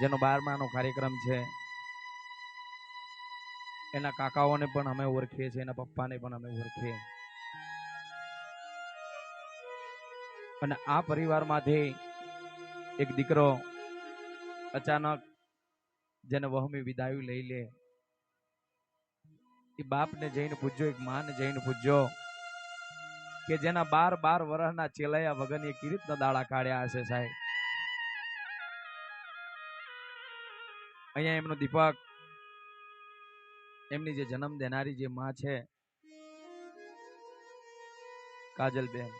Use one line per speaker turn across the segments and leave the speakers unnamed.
જેનો 12માનો કાર્યક્રમ છે, એના કાકાઓને પણ અમે ઓળખીએ છીએ, એના પપ્પાને પણ અમે ઓળખીએ. અને આ પરિવારમાંથી એક દીકરો અચાનક જેને વહમી વિદાય લઈ લે, એ બાપને જઈને પૂછજો, એક માને જઈને પૂછજો કે જેના 12 વર્ષના ચેલૈયા વગરની કેવી રીતના દાડા કાઢ્યા હશે સાહેબ. અહીંયા એમનો દીપક, એમની જે જન્મ દેનારી જે માં છે કાજલબેન,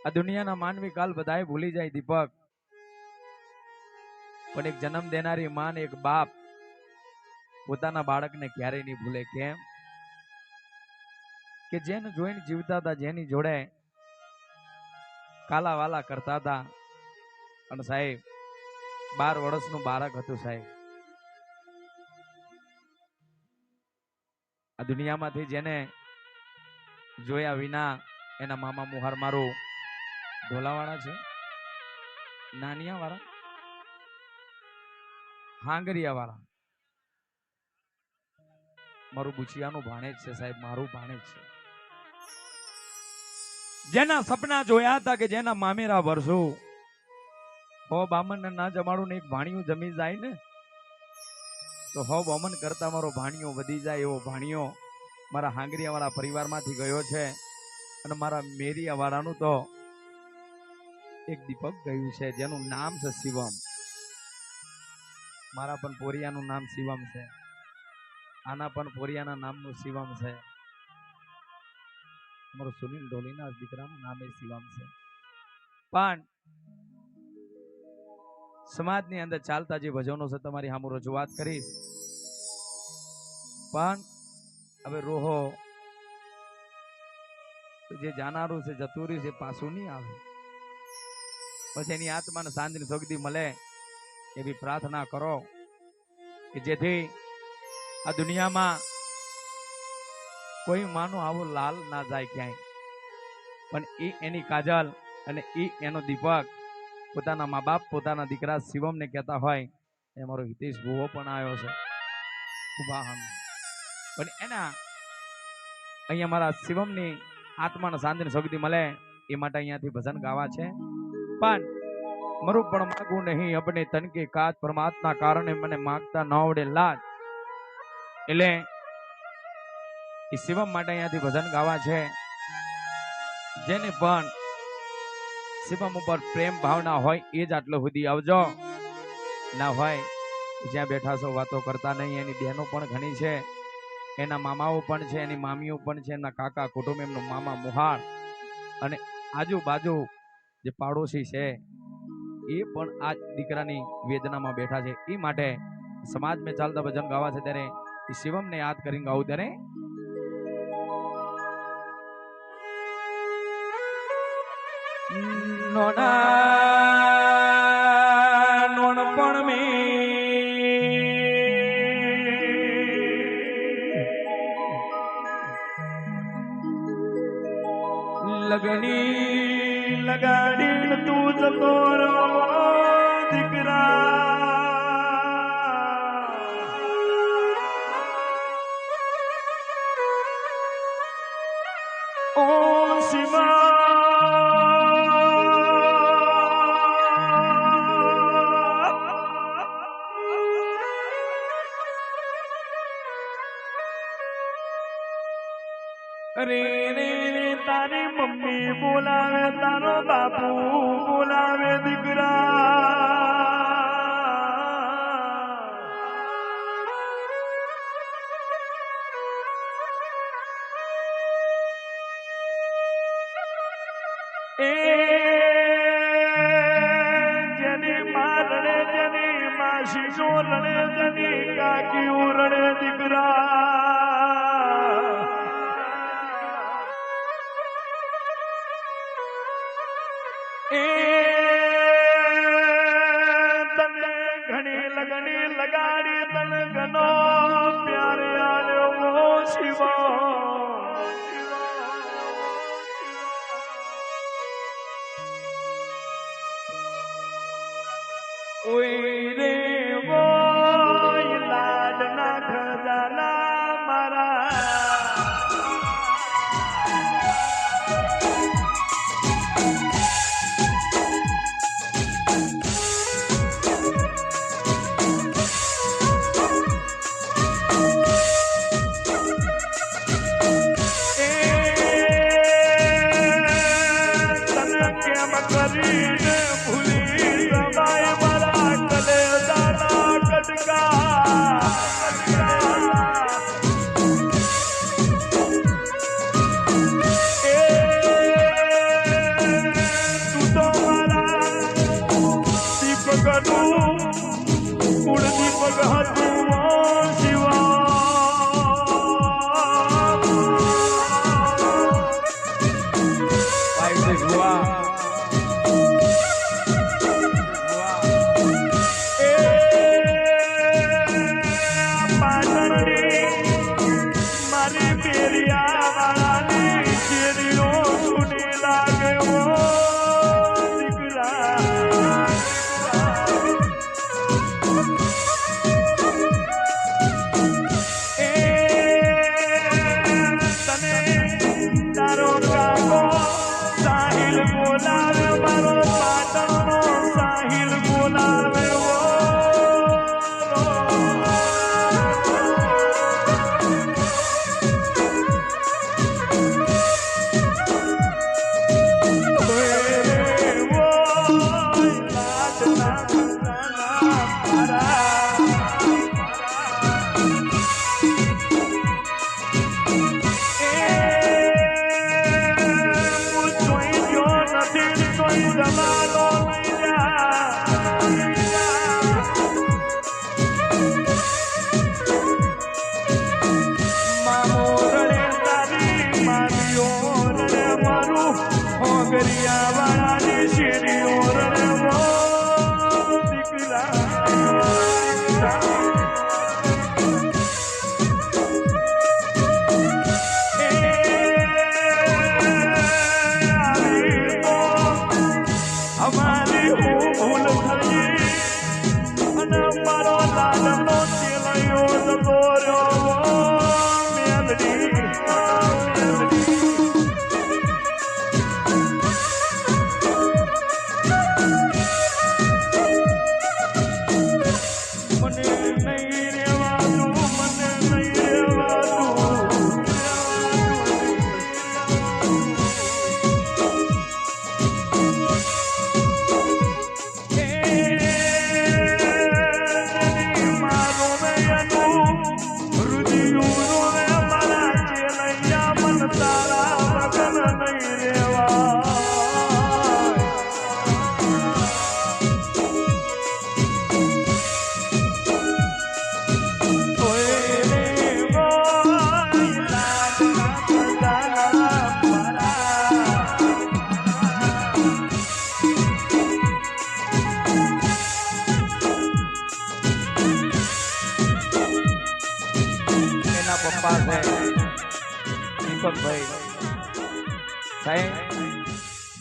આ દુનિયાના માનવી કાલ બધાય ભૂલી જાય દીપક, પણ એક જન્મ દેનારી માં ને એક બાપ પોતાના બાળકને ક્યારેય નહીં ભૂલે. કેમ કે જેને જોઈને જીવતા હતા, જેની જોડે કાલા વાલા કરતા હતા. અને સાહેબ 12 વર્ષનું બાળક હતું સાહેબ. આ દુનિયામાંથી જેને જોયા વિના એના મામા મુહાર મારું ઢોલાવાળા છે, નાનિયા વાળા, હાંગરિયા વાળા, મારું બુચિયાનું ભાણેજ છે સાહેબ, મારું ભાણેજ છે. જેના સપના જોયા હતા કે જેના મામેરા વર્ષો હો બામણ ને ના જમાડું ને એક ભાણિયું જમી જાય ને તો હો બામણ કરતા મારો ભાણિયો વધી જાય, એવો ભાણિયો મારા હાંગરિયા વાળા પરિવારમાંથી ગયો છે. અને મારા મેરિયા વાળાનું તો એક દીપક ગયું છે, જેનું નામ છે શિવમ. મારા પણ પોરિયાનું નામ શિવમ છે, આના પણ પોરિયાના નામનું શિવમ છે. અમારો સુનિલ ઢોલીના દીકરાનું નામ એ શિવમ છે. પણ સમાજની અંદર ચાલતા જે ભજનો છે તમારી સામે રજૂઆત કરીશ, પણ હવે રોહો જે જાનારું છે જતું રહ્યું છે, પાછું નહીં આવે. પછી એની આત્માને શાંતિની શક્તિ મળે એવી પ્રાર્થના કરો કે જેથી આ દુનિયામાં કોઈ માનો આવો લાલ ના જાય ક્યાંય. પણ એ એની કાજલ અને એ એનો દીપક પોતાના મા બાપ પોતાના દીકરા શિવમને કહેતા હોય એ મારો હિતેશ ભુવો પણ આવ્યો છે પણ એના અહીંયા મારા શિવમની આત્માને શાંતિની શક્તિ મળે એ માટે અહીંયાથી ભજન ગાવા છે. પણ મરું પણ માગું નહીં અબને તન કે કાજ, પરમાત્મા કારણે મને માગતા ન આવડે લાજ. એટલે એ શિવમ માટે અહીંયાથી ભજન ગાવા છે. જેને પણ શિવમ ઉપર પ્રેમ ભાવના હોય એ જ આટલો સુધી આવજો, ના હોય જ્યાં બેઠા છો વાતો કરતા નહીં. એની બહેનો પણ ઘણી છે, એના મામાઓ પણ છે, એની મામીઓ પણ છે, એના કાકા કુટુંબ, એમનો મામા મુહાર અને આજુબાજુ જે પાડોશી છે એ પણ આ દીકરાની વેદનામાં બેઠા છે. એ માટે સમાજ મેં ચાલતા ભજન ગાવા છે ત્યારે એ શિવમને યાદ કરીને ગાવું ત્યારે નોનપણ મેં લગની લગાડી તું જતો દીકરા, ઓ શિવા રે રે રે તારી મમ્મી બોલાવે, તારો બાપુ બોલાવે દીકરા. એ જેની માં રડે, જેની માસીનો રડે, જેની કાકીઓ રડે દીકરા. તને ઘણી લગની લગાડી, તને ઘણો પ્યારે આલ્યો શિવા. ઓય રે ઓય લાડના ખજાના મારા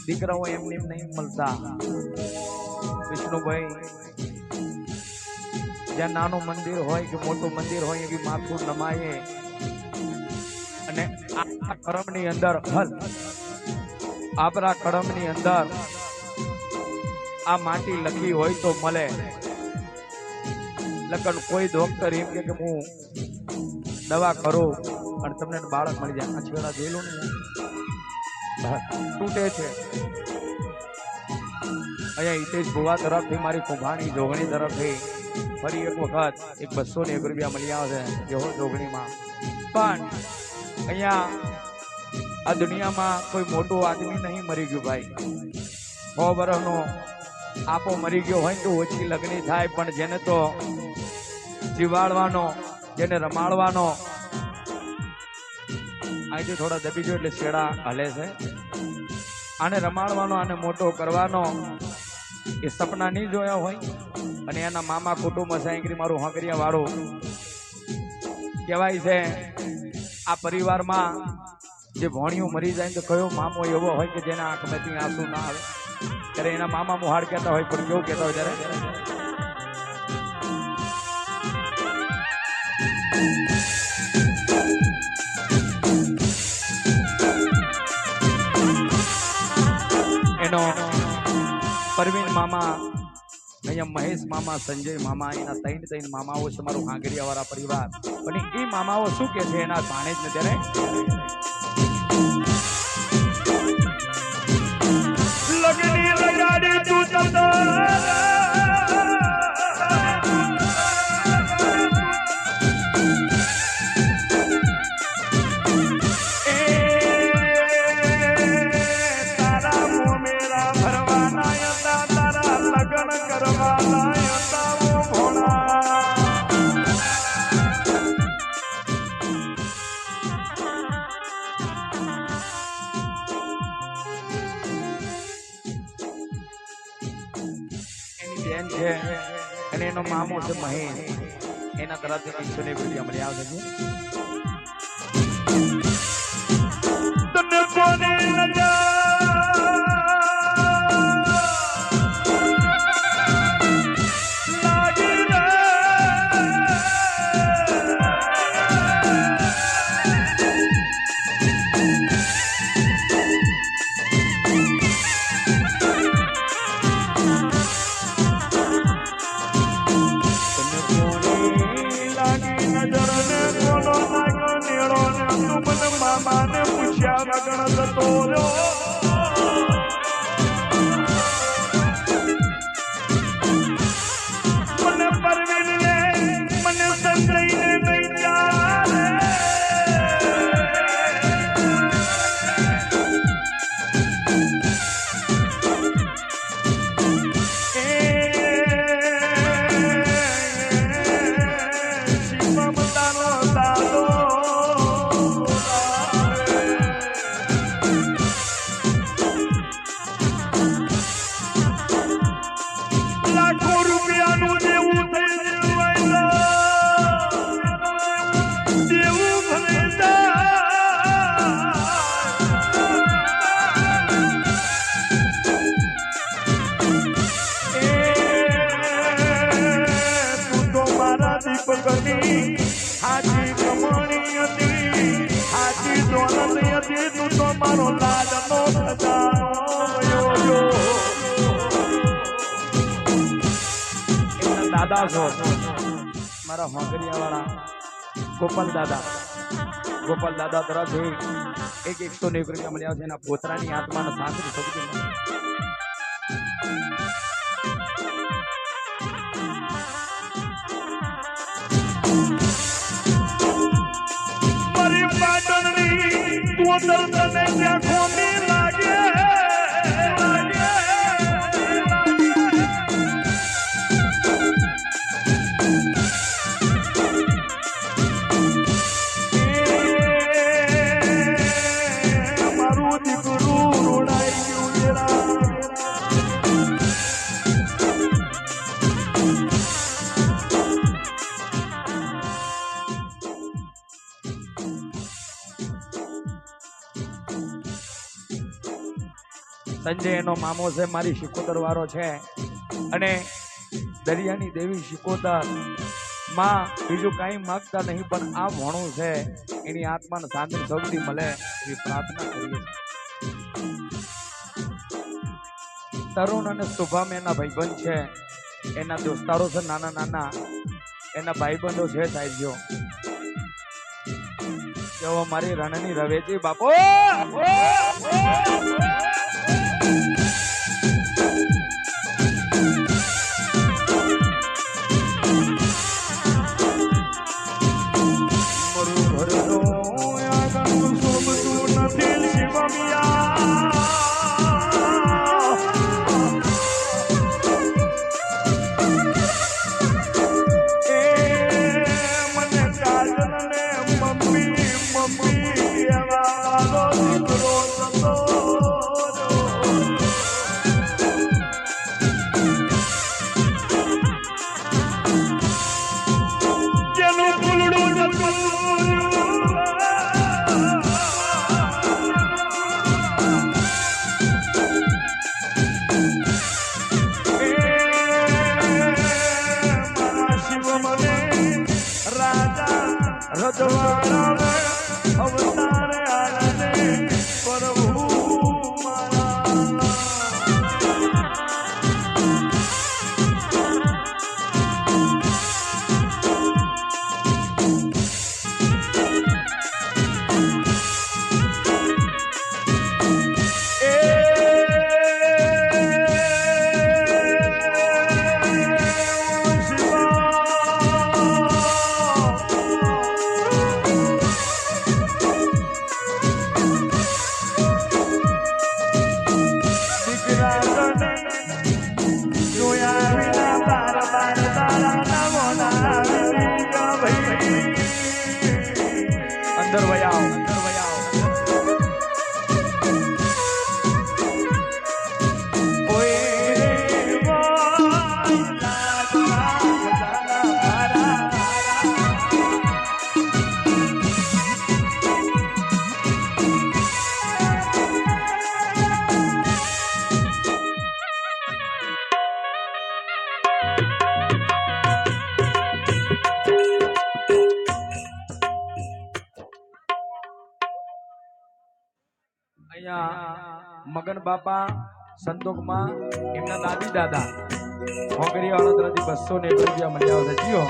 દીકરાઓ એમને એમ નહીં મળતા. વિષ્ણુભાઈ જ્યાં નાનું મંદિર હોય કે મોટું મંદિર હોય એવી માથું નમાય અને આ કર્મની અંદર આપણા કર્મની અંદર આ માટી લખી હોય તો મળે. લગન કોઈ ડોક્ટર એમ કે હું દવા કરું અને તમને બાળક મળી જાય. આ છેડા જોયેલું ને તૂટે છે. અહીંયા હિતેશ ભુવા તરફથી મારી કુંભાણી જોગણી તરફથી ફરી એક વખત એક 201 રૂપિયા મળી આવે છે જેવો જોગણીમાં. પણ અહીંયા આ દુનિયામાં કોઈ મોટું આદમી નહીં મરી ગયું ભાઈ. 100 વર્ષનો આપો મરી ગયો હોય તો ઓછી લગ્ન થાય, પણ જેને તો જીવાડવાનો, જેને રમાડવાનો, અહીંથી થોડા દબી જો એટલે શેડા હલે છે, આને રમાડવાનો, આને મોટો કરવાનો એ સપના નહીં જોયા હોય. અને એના મામા કુટુંબ સાંકરી મારું હંગરિયા વાળું કહેવાય છે. આ પરિવારમાં જે ભોણિયું મરી જાય તો કયો મામો એવો હોય કે જેના આંખમાંથી આંસુ ના આવે? ત્યારે એના મામા મુહાડ કહેતા હોય, પણ કેવું કહેતા હોય ત્યારે પરવીન મામા, અહીંયા મહેશ મામા, સંજય મામા, એના ત્રણ મામાઓ છે મારું હાંગરિયા વાળા પરિવાર. પણ એ મામાઓ શું કે છે એના ભાણે જ ને ત્યારે લગની લગાડી તું જતો છે અને એનો મામો છે મહેશ. એના તરફથી 101 રૂપિયા મળી આવશે. તને કોને નજર મામાને પૂછ્યા ગણ જતો મને પરવીને મને સંજયને નહીં ચાલે હાજી કમણી હતી, હાજી દોલત હતી, તું તો મારો લાડનો દાદા છો મારા હોંગરિયા વાળા ગોપાલ દાદા તરફથી 101 રૂપિયા મળ્યા છે. એના પોતરાની આત્માને સાંકળી શક્તિ તને ત્યાં ખોમી લાગે મારું દીકરું રોડાઈ ગયું. સંજય એનો મામો છે, મારી શિકોતર વાળો છે અને દરિયાની દેવી શિકોતર માં બીજું કઈ માંગતા નહીં પણ આ ભણું છે એની આત્માને શાંતિ શક્તિ મળે એવી પ્રાર્થના કરીએ. તરુણ અને શુભમ એના ભાઈબંધ છે, એના દોસ્તારો છે નાના એના ભાઈબંધો છે સાહેબજો. જેવો મારી રણની રવેજી બાપો મમ્મી એવા દીકરો મગન બાપા સંતોકમાં એમના દાદી દાદા મોગરી વાળા તરફથી 201 રૂપિયા મળ્યા હતા જીઓ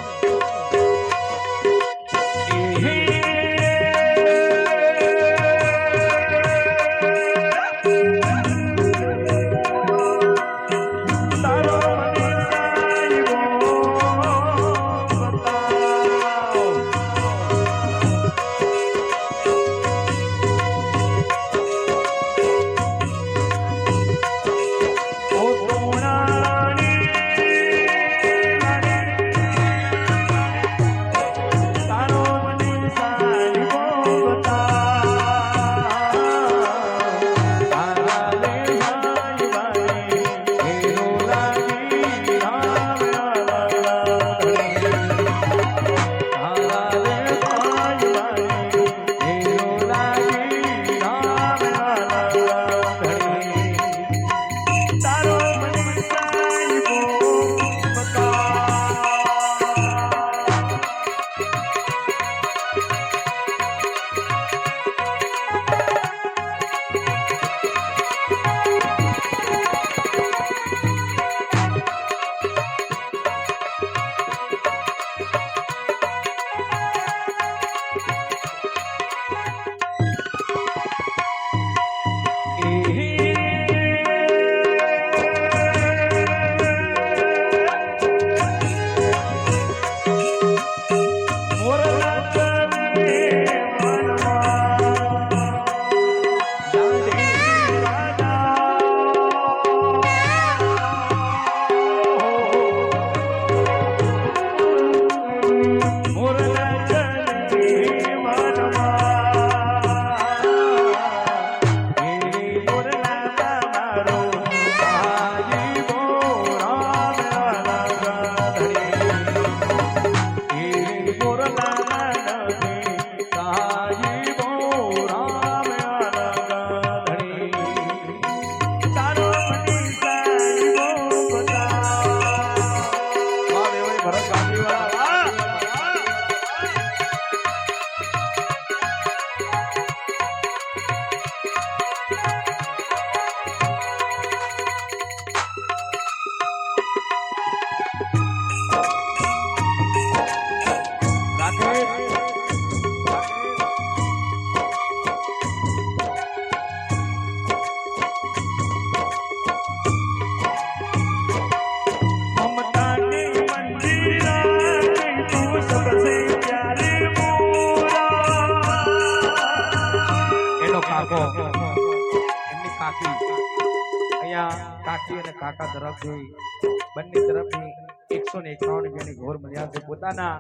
એમની કાકી અહીંયા કાકી અને કાકા તરફથી બંને તરફથી 151 રૂપિયાની ઘોર મળ્યા છે પોતાના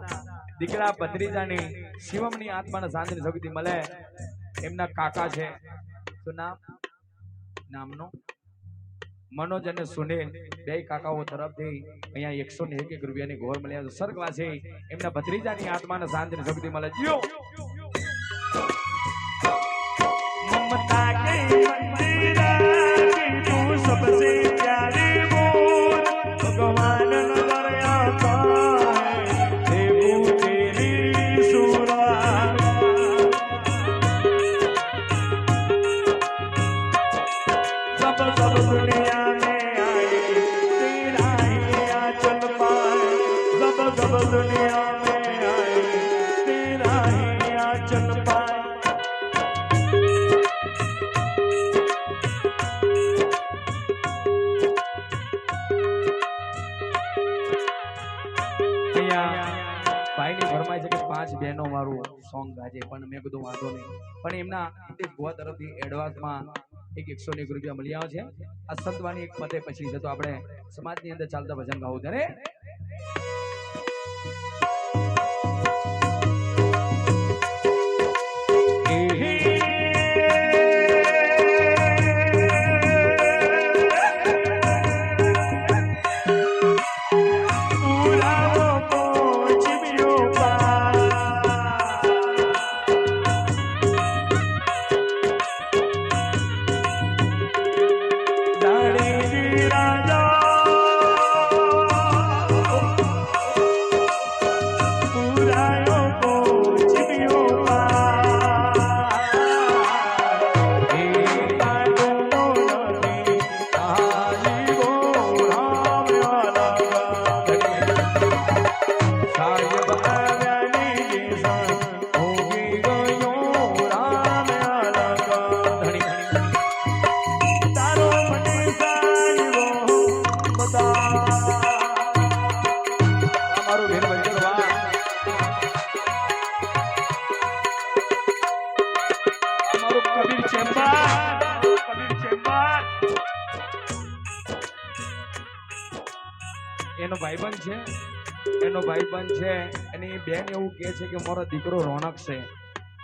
દીકરા ભત્રીજાની શિવમની આત્માને શાંતિની શક્તિ મળે એમના કાકા છે તો નામનો મનોજ અને સુનિલ બે કાકાઓ તરફથી અહીંયા 101 રૂપિયાની ઘોર મળ્યા છે સ્વર્ગવાસી એમના ભત્રીજાની આત્માને શાંતિની શક્તિ મળે જીઓ ममता के मंदिरा की तू सबसे प्यारी बोल भगवान नजर आता है देवू तेरी सूरा सब दुनिया में आए तेरा ही आंचल पाए सब दुनिया में आए तेरा ही आंचल पाए ભાઈની ફરમાય છે કે 5 બહેનો મારું સોંગ ગાજે પણ મેં કીધું વાંધો નહીં પણ એમના ગોવા તરફથી એડવાન્સમાં 101 રૂપિયા મળી આવે છે આ સંતવાણી એક પતે પછી છે તો આપણે સમાજની અંદર ચાલતા ભજન ગાવું ત્યારે એનો ભાઈબંધ છે, એની બેન એવું કહે છે કે મારો દીકરો રોનક છે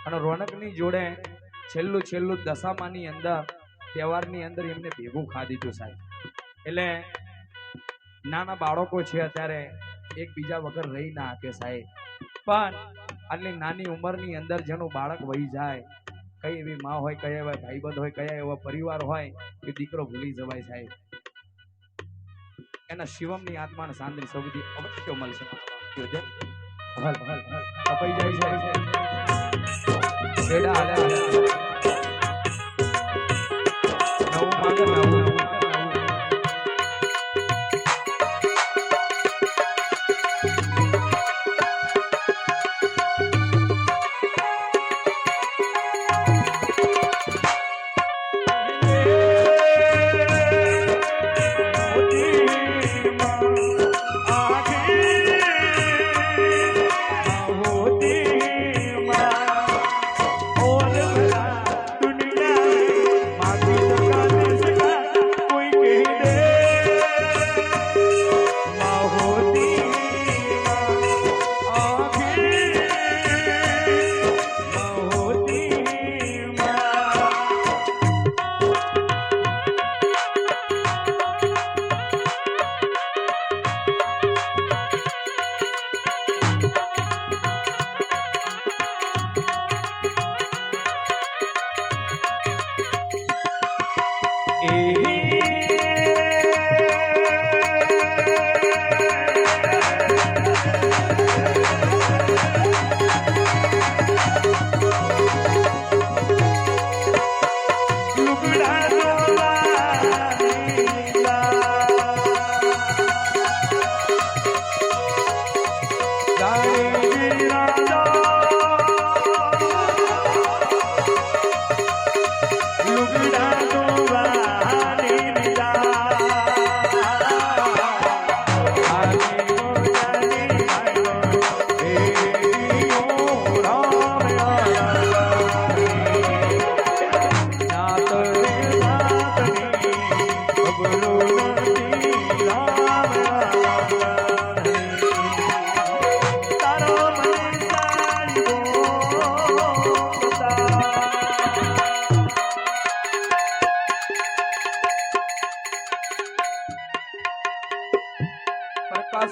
અને રોનકની જોડે છેલ્લું દશામાની અંદર તહેવારની અંદર એમને ભેગું ખાધીતું સાહેબ. એટલે નાના બાળકો છે અત્યારે એકબીજા વગર રહી ના શકે સાહેબ. પણ આટલી નાની ઉંમરની અંદર જેનું બાળક વહી જાય, કઈ એવી માં હોય, કયા એવા ભાઈબંધ હોય, કયા એવા પરિવાર હોય કે દીકરો ભૂલી જવાય સાહેબ. એના શિવમની આત્માને શાંતિ સૌથી અવશ્ય મળશે. કપાઈ જાય છે નવું માગે નવું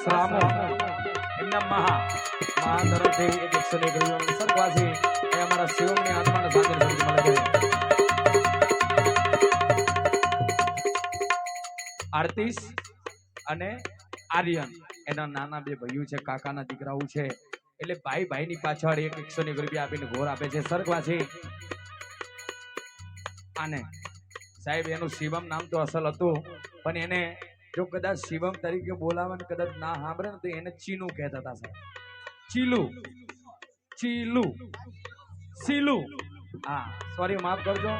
રામો એમના મહા તરફથી એક 101 ગરીબોને સ્વર્ગવાસી એ અમારા શિવમની આત્માને શાંતિ મળે છે. આરતીશ અને આર્યન એના નાના બે ભાઈઓ છે, કાકાના દીકરાઓ છે. એટલે ભાઈની પાછળ એક 101 ગરીબી આપીને ઘોર આપે છે સ્વર્ગવાસી. આને સાહેબ એનું શિવમ નામ તો અસલ હતું, પણ એને જો કદાચ શિવમ તરીકે બોલાવે ને કદાચ ના સાંભળે ને તો એને ચીનું કહેતા હતા સાહેબ. ચીલું. હા સોરી, માફ કરજો.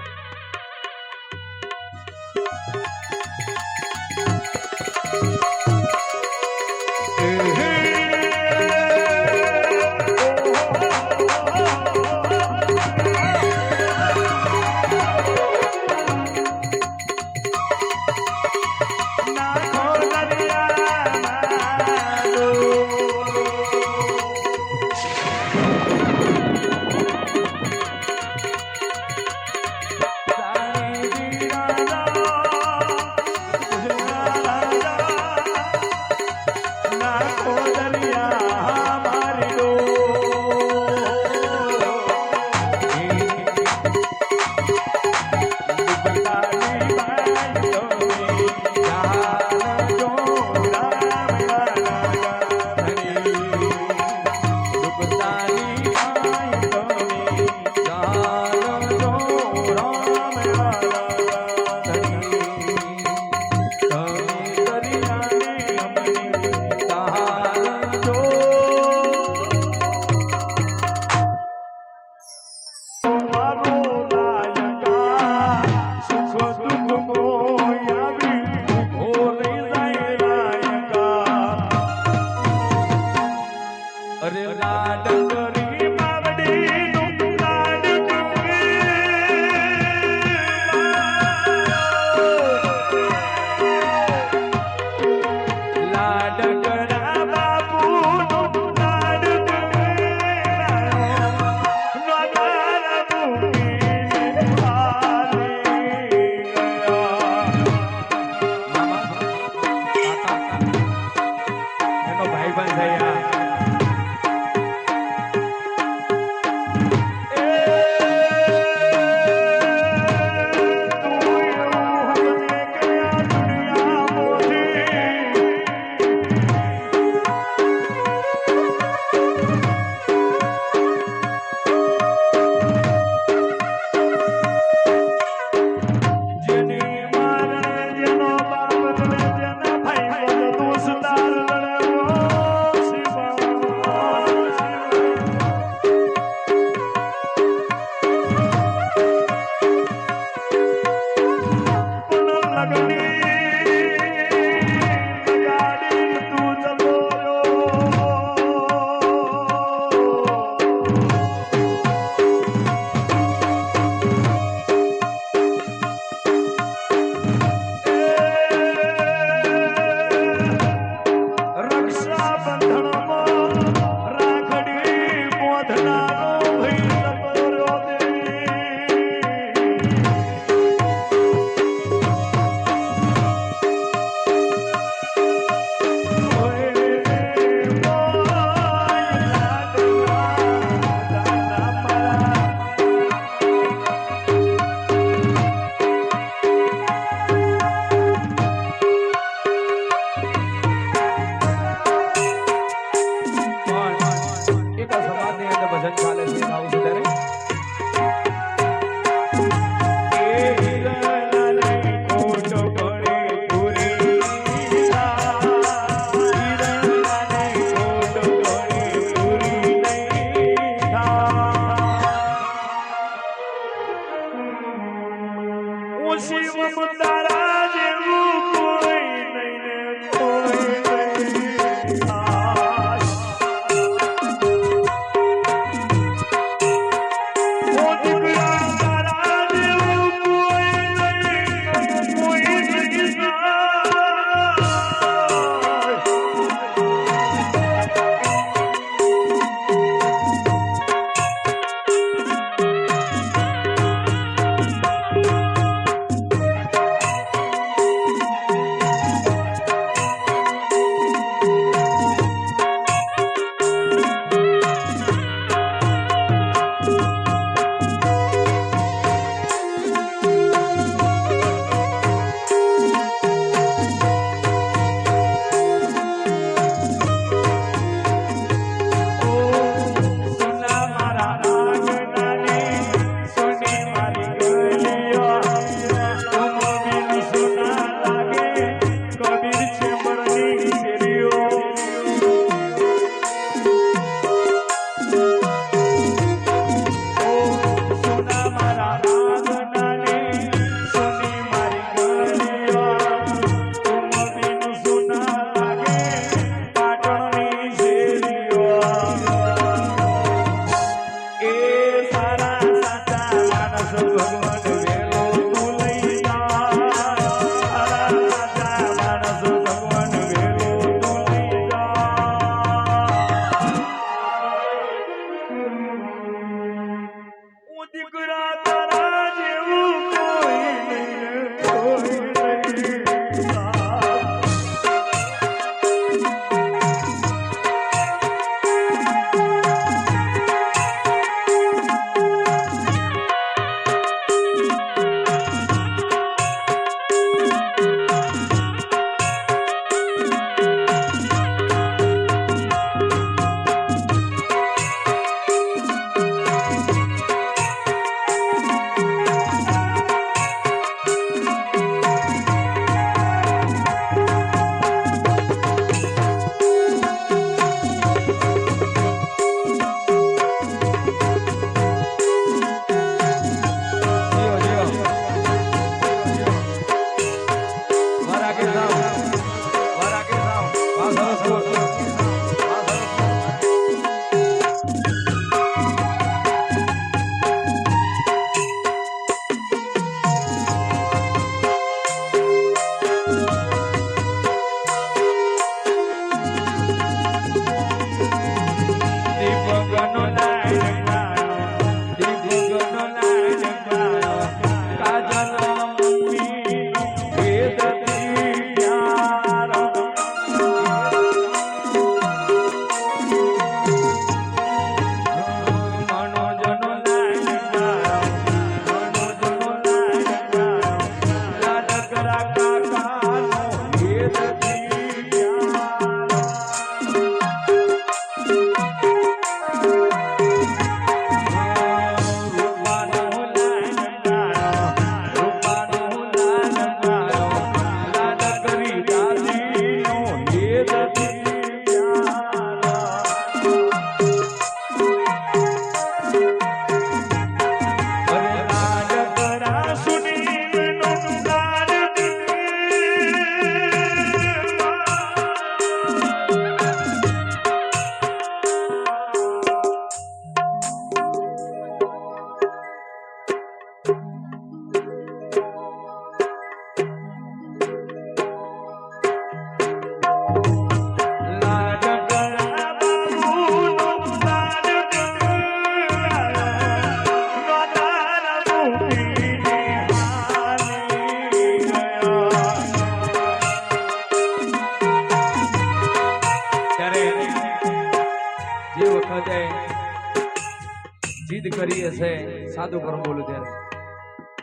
જીદ કરી હશે, સાદું પર બોલું ત્યારે,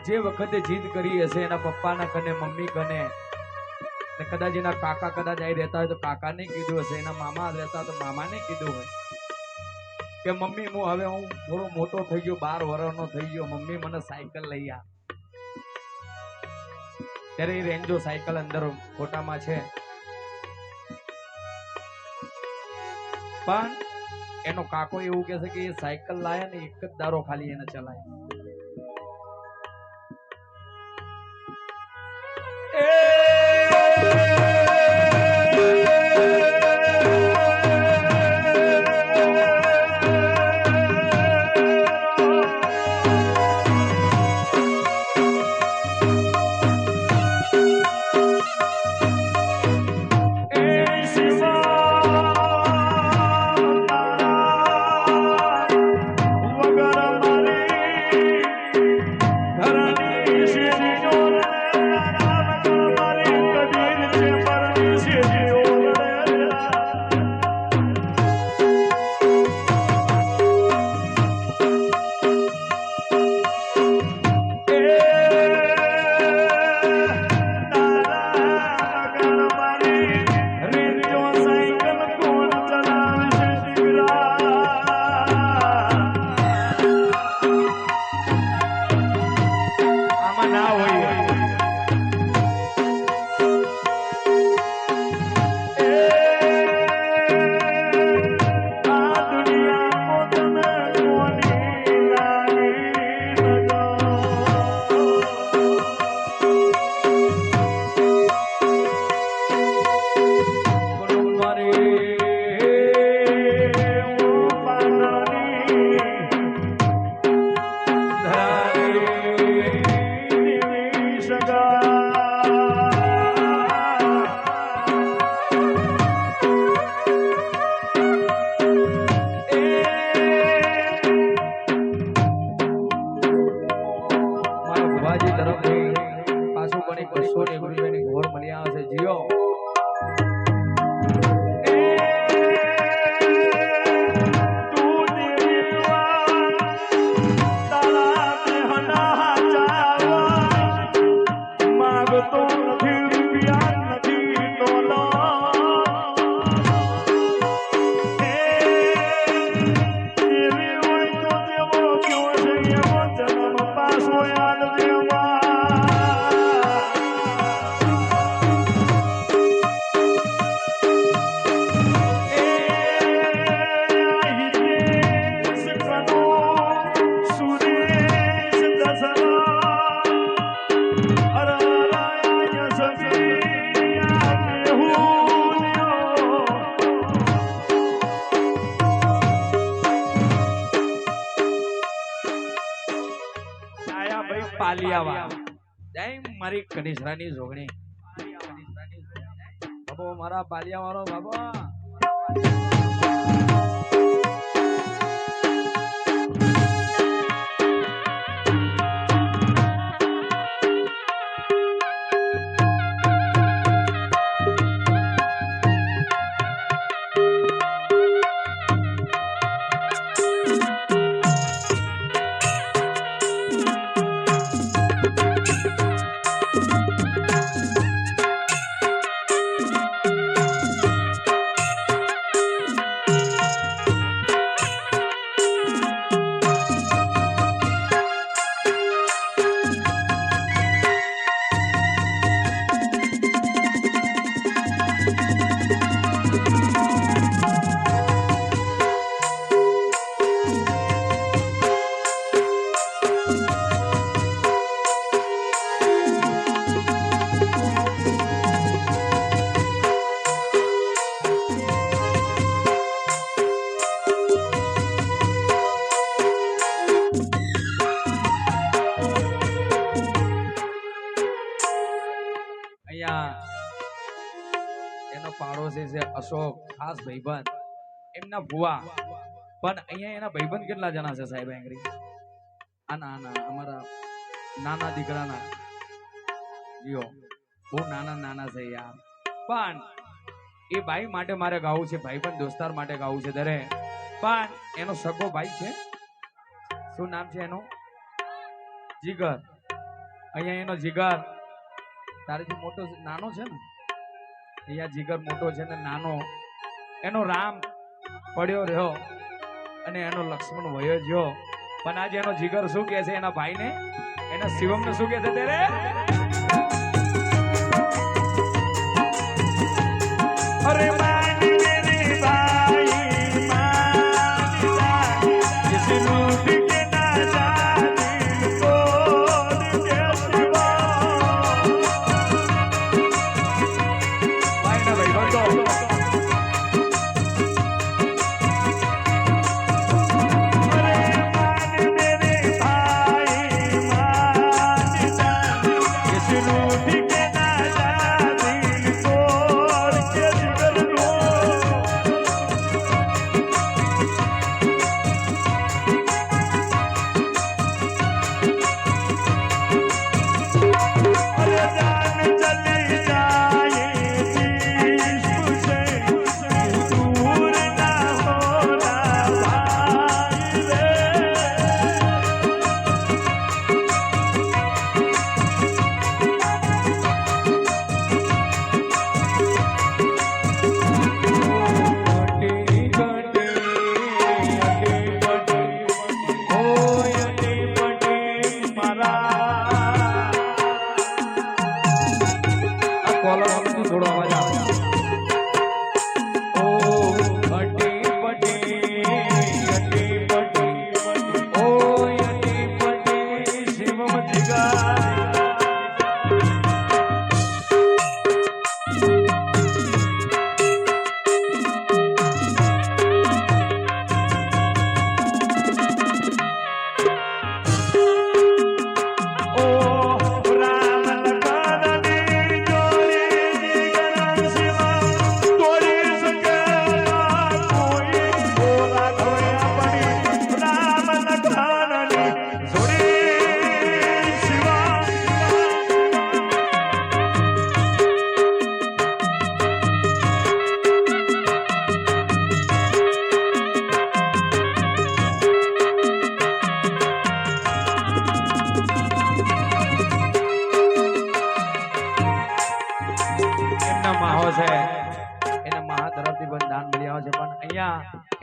જે વખતે જીદ કરી હશે એના પપ્પાના કને, મમ્મી કને, ને કદાચ એના કાકા કદાચ અહીં રહેતા હોય તો કાકાને કીધું હશે, એના મામા રહેતા હોય તો મામાને કીધું હોય કે મમ્મી હવે હું થોડો મોટો થઈ ગયો, 12 વર્ષનો થઈ ગયો, મમ્મી મને સાયકલ લઈ આ. ત્યારે એ રેન્જો સાયકલ અંદર ફોટામાં છે, પણ એનો કાકો એવું કહે છે કે એ સાયકલ લાયા ને એક જ દારો ખાલી એને ચલાય. બાલિયાવા જય મારી કનિષ્ઠાની જોગણી બાબો મારા બાલિયા વાળો બાબો એનો પાડોશી છે અશોક ખાસ ભાઈબંધ એમના ભુવા પણ અહીંયા એના ભાઈબંધ કેટલા જણા છે સાહેબ એંગરી આ નાના અમારા નાના દીકરાના જીઓ બહુ નાના છે યાર પણ એ ભાઈ માટે મારે ગાવું છે ભાઈબંધ દોસ્તાર માટે ગાવું છે દરે પણ એનો સગો ભાઈ છે શું નામ છે એનું જીગર અહીંયા એનો જીગર તારેથી મોટો નાનો છે ને અહીંયા જીગર મોટો છે ને નાનો એનો રામ પડ્યો રહ્યો અને એનો લક્ષ્મણ વયો જ્યો પણ આજે એનો જીગર શું કહે છે એના ભાઈને એના શિવમને શું કહે છે ત્યારે અરે માની મેરી ભાઈ માની जिस रूठ के ना जा दिल को के सिवा भाई ना भाई बंदो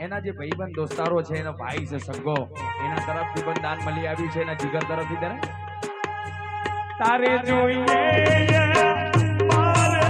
એના જે ભાઈબંધ દોસ્તારો છે એનો ભાઈ છે સગો એના તરફથી પણ દાન મળી આવ્યું છે એના જીગર તરફથી તારે જોઈએ મારે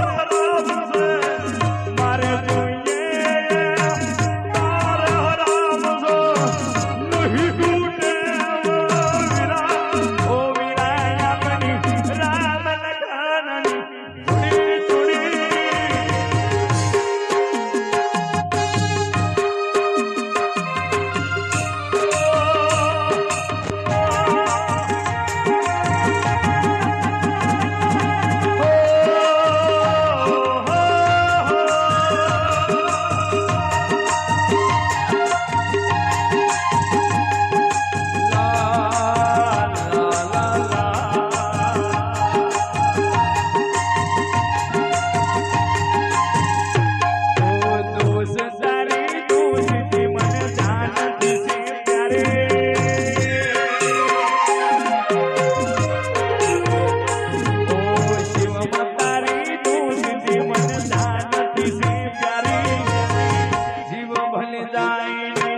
જીવ ભલે જાય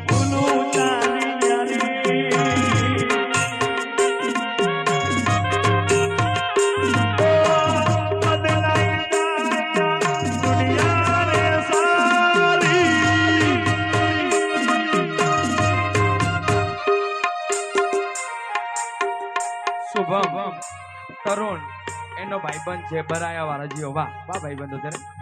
ભૂલું ચાલી શુભમ તરુણ એનો ભાઈબંધ છે બરાયા વાળા જીઓ વાહ વાહ ભાઈબંધો ત્યારે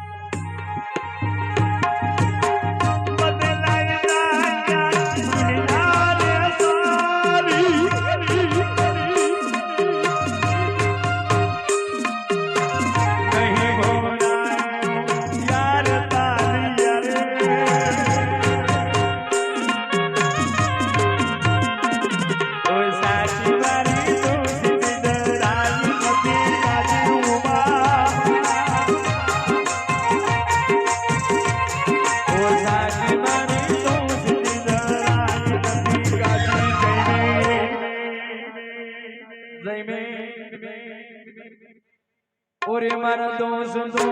ઓરે મારા દોસ્તો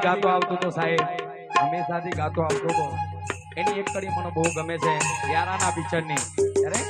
ગાતો આવતો તો સાહેબ હંમેશાથી ગાતો આવતો તો એની એક કડી મને બહુ ગમે છે યારાના પિક્ચરની અરે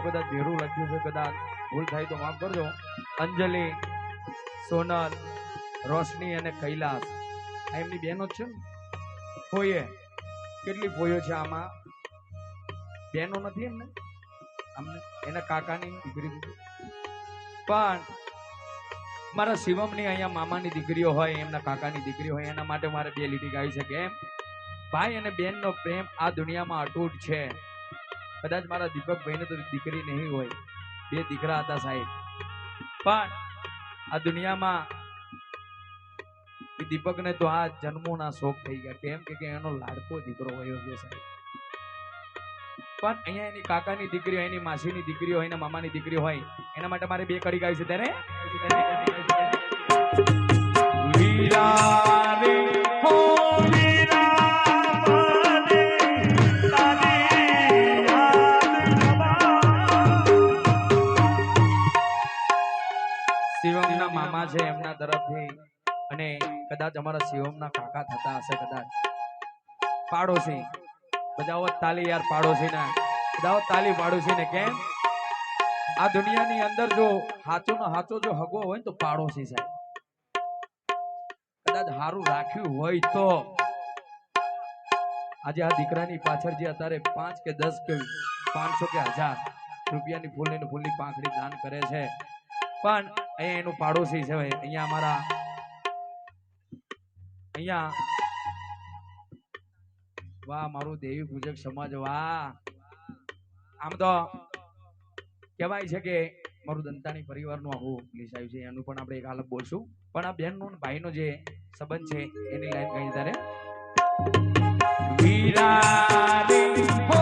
કદાચ ભેરું લખ્યું છે, કદાચ ભૂલ થાય તો માફ કરજો. અંજલિ, સોનલ, રોશની અને કૈલાસ આ એમની બહેનો જ છે ને. ફોઈએ કેટલી ફોઈઓ છે આમાં? બહેનો નથી એમને, અમને એના કાકાની દીકરી. પણ મારા શિવમની અહીંયા મામાની દીકરીઓ હોય, એમના કાકાની દીકરીઓ હોય, એના માટે મારે બે લીટી ગાવી છે કે ભાઈ અને બેનનો પ્રેમ આ દુનિયામાં અતૂટ છે. કદાચ મારા દીપકભાઈને તો દીકરી નહીં હોય, બે દીકરા હતા સાહેબ, પણ આ દુનિયામાં દીપકને તો આ જન્મોના શોખ થઈ ગયા. કેમ કે એનો લાડકો દીકરો હોય છે સાહેબ. પણ અહીંયા એની કાકાની દીકરી હોય, એની માસીની દીકરી હોય, એના મામાની દીકરી હોય, એના માટે મારે બે કડી ગાવી છે. ત્યારે વીરા રે હો શિવમના મામા છે એમના તરફથી, અને કદાચ અમારા શિવમના કાકા થતા હશે, કદાચ પાડોશી. બજાવો તાલી યાર પાડોશી ને, બજાવો તાલી પાડોશી ને. કેમ આ દુનિયાની અંદર જો હાચો નો હાચો જો હગો હોય ને તો પાડોશી સાહેબ. કદાચ હારું રાખ્યું હોય તો આજે આ દીકરાની પાછળ જે અત્યારે 5 કે 10 કે 500 કે 1000 રૂપિયાની ફૂલની પાંખડી દાન કરે છે, પણ અહીંયા એનું પાડોશી છે. અહીંયા અમારા અહીંયા વાહ મારું દેવી પૂજક સમાજ, વાહ. આમ તો કહેવાય છે કે મારું દંતાણી પરિવારનું આખું લિસ્ટ આવ્યું છે, એનું પણ આપણે એક હાલત બોલશું. પણ આ બહેનનો ભાઈનો જે સંબંધ છે એની લાઈન કઈ તારે વીરા રે હો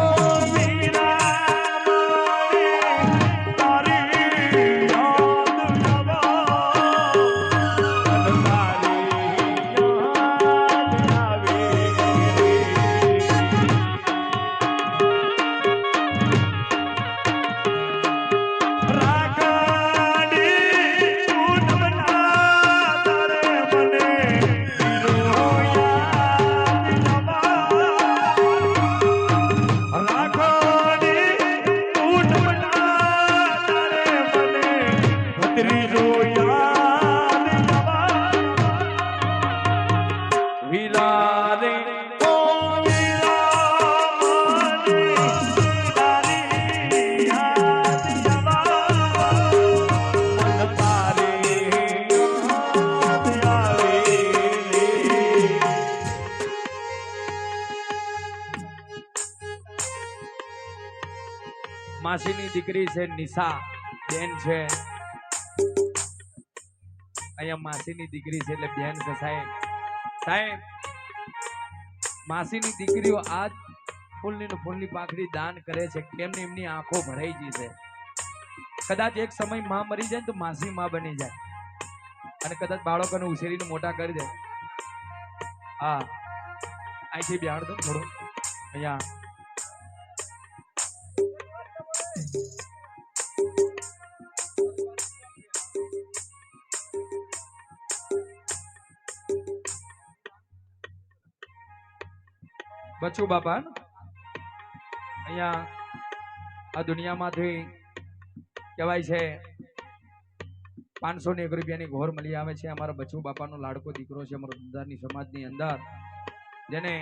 માસીની દીકરી છે નિશા બેન છે. અહીંયા માસીની દીકરી છે એટલે બેન છે સાહેબ. સાહેબ માસીની દીકરીઓ આજ ફૂલની પાંખડી દાન કરે છે. કેમને એમની આંખો ભરાઈ ગઈ છે. કદાચ એક સમય માં મરી જાય તો માસી માં બની જાય, અને કદાચ બાળકોને ઉછેરીને મોટા કરી દે. હા અહીંથી બેહાડ દો થોડું અહીંયા. બચ્ચુ બાપા અહીંયા આ દુનિયામાંથી કહેવાય છે 501 રૂપિયાની ઘોર મળી આવે છે. અમારા બચ્ચુ બાપાનો લાડકો દીકરો છે, અમારો દંતાની સમાજની અંદર, જેને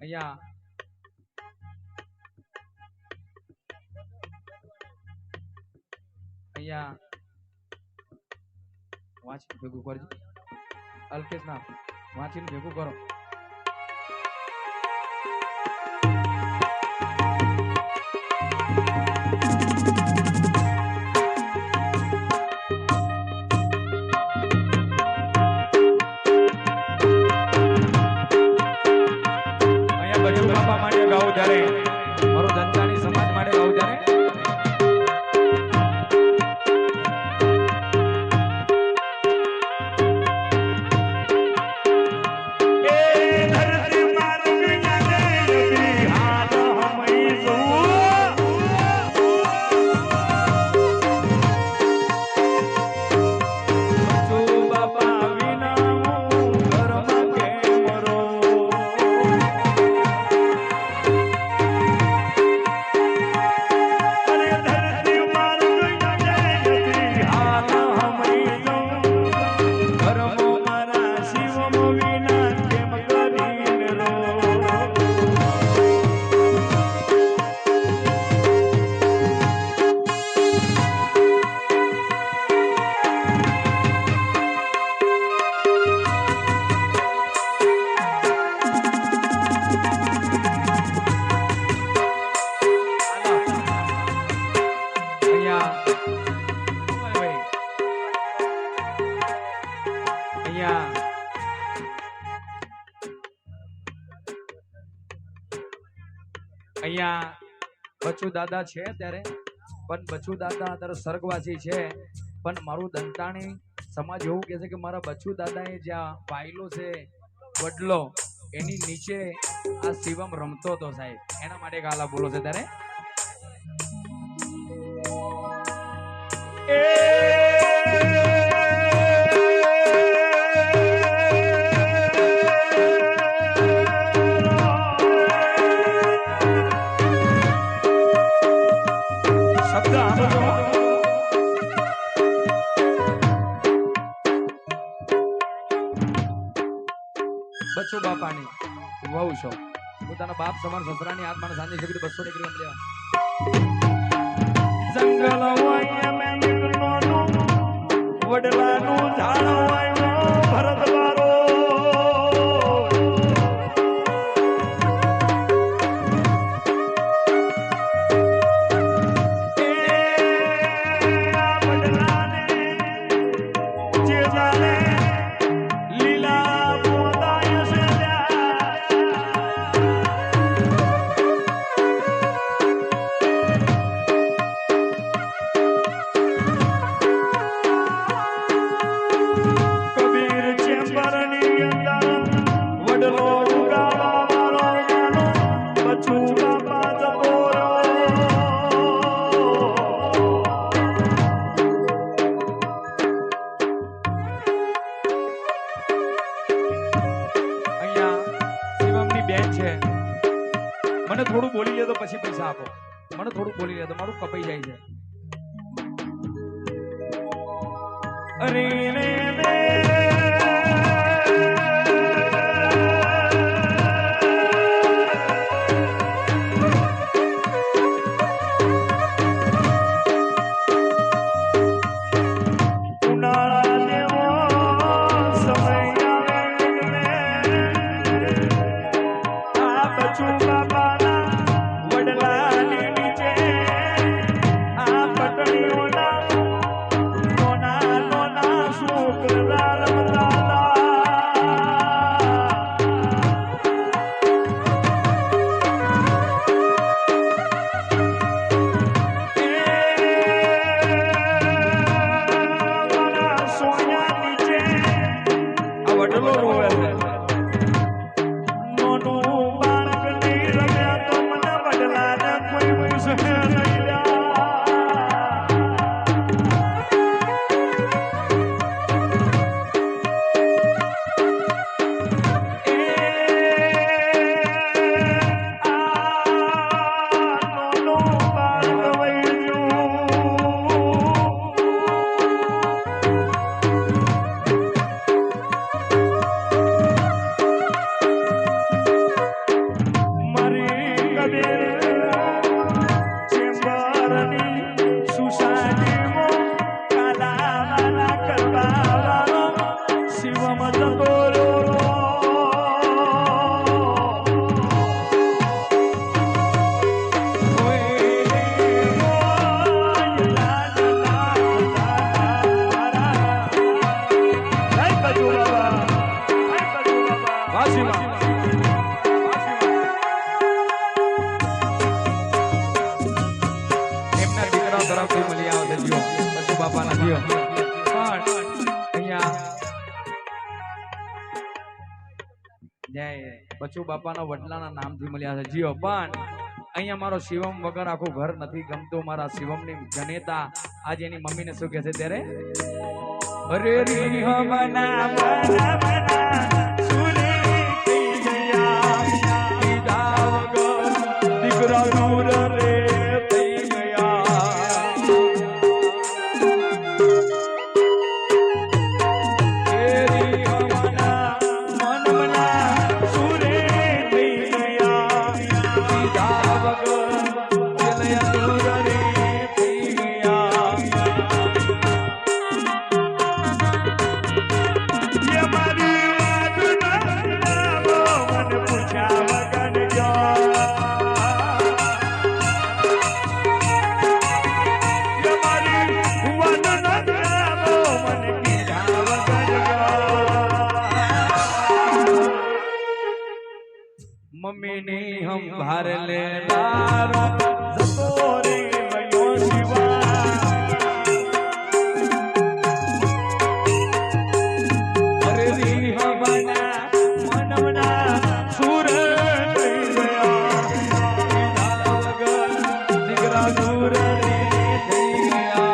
અહીંયા વાંચી ભેગું કરજો. અલ્કેશ ના વાંચીને ભેગું કરો. અહીંયા બચ્ચુ બાપા માટે ગાવું ત્યારે, મારો દંતાની સમાજ માટે ગાવું ત્યારે. Yeah. અહીંયા બચુ દાદા છે ત્યારે, પણ બચુ દાદા અત્યારે સ્વર્ગવાસી છે, પણ મારું દંતાણી સમાજ એવું કહે છે કે મારા બચુ દાદાએ જ્યાં પાયલો છે વડલો એની નીચે આ શિવમ રમતો હતો સાહેબ, એના માટે ગાલા બોલો છે ત્યારે શબ્દ બચુ બાપાની વહુ છો, પોતાના બાપ સમાન સસરાની આત્માને શાંતિ શક્તિ 200 ડિગ્રી લેવા જંગલ હોય મેં નીકળવાનું વડલાનું ઝાડ હોય ભરતવારો મને થોડું બોલી લે તો પછી પૈસા આપો, મને થોડું બોલી લે તો મારું કપાઈ જાય છે. અરે રે રે બચુ બાપાના વડલાના નામથી મળ્યા છે જીઓ. પણ અહીંયા મારો શિવમ વગર આખું ઘર નથી ગમતું. મારા શિવમની જનેતા આજે એની મમ્મીને શું કહે છે ત્યારે અરે રી હમના મના મના સુરે કૈયા દીદા વગર દીકરા દૂર રે થઈ ગયા. એરી હમના મન મના સુરે થઈ ગયા દીદા વગર ચલયા દૂર રે થઈ ગયા. ये मारी દીકરા દૂર રે થઈ ગયા.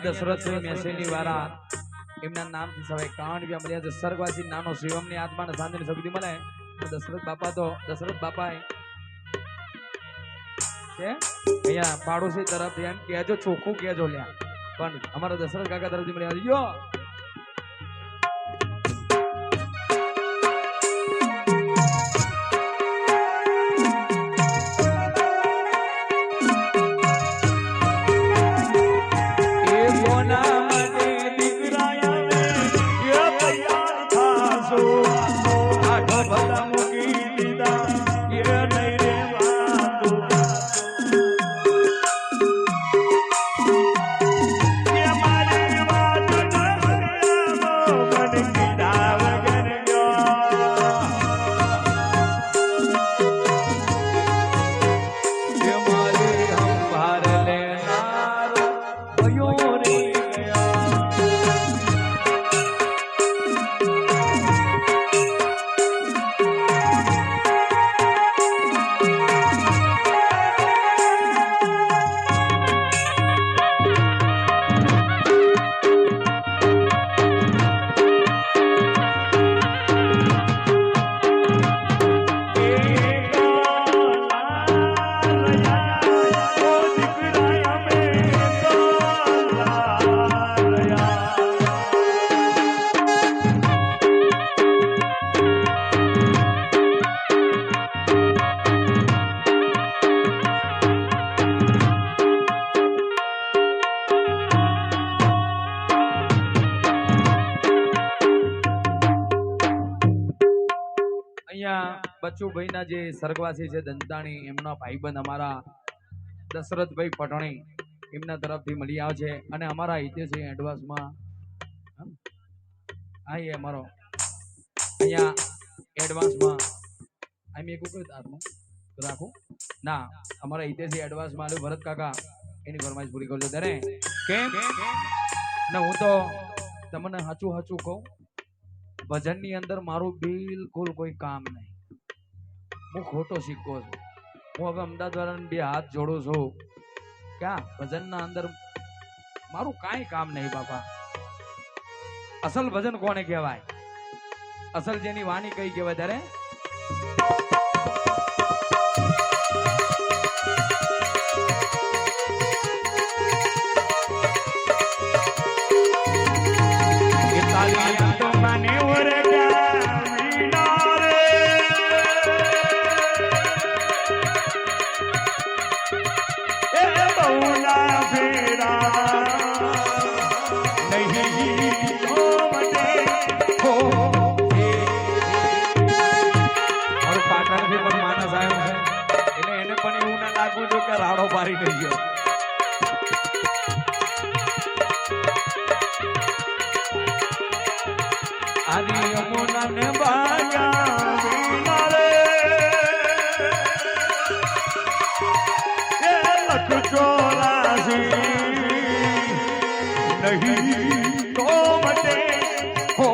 દશરથ મેસેની વાળા એમના નામથી સવાય કારણ કે મળ્યા સ્વર્ગવાસી નાનો શિવમની આત્માને શાંતિની શક્તિ મળે. દશરથ બાપા છે અહીંયા પાડોશી તરફથી એમ કહેજો, ચોખ્ખું કહેજો લ્યા, પણ અમારા દશરથ કાકા તરફથી મળ્યા યો બચ્ચુભાઈ ના જે સ્વર્ગવાસી છે દંતાણી એમના ભાઈબંધ અમારા દશરથભાઈ પટણી એમના તરફથી મળી આવે છે અને અમારા હિતેશ એડવાન્સમાં અમારો અહીંયા એડવાન્સમાં એક રાખું ના અમારા હિતેશ એડવાન્સમાં આવ્યું ભરત કાકા એની ફરમાઈશ પૂરી કરજો ત્યારે કેમ ને હું તો તમને સાચું કહું ભજનની અંદર મારું બિલકુલ કોઈ કામ નહીં. હું ખોટો સિક્કો છું. હું હવે અમદાવાદ વાળાને બે હાથ જોડું છું. ક્યાં ભજનના અંદર મારું કાંઈ કામ નહીં બાપા. અસલ ભજન કોને કહેવાય? અસલ જેની વાણી કઈ કહેવાય ત્યારે રાડો પારી થઈ ગયો. આદિ યમુના ને બાજા રે લખ ચોરાસી નહીં તો મટે હો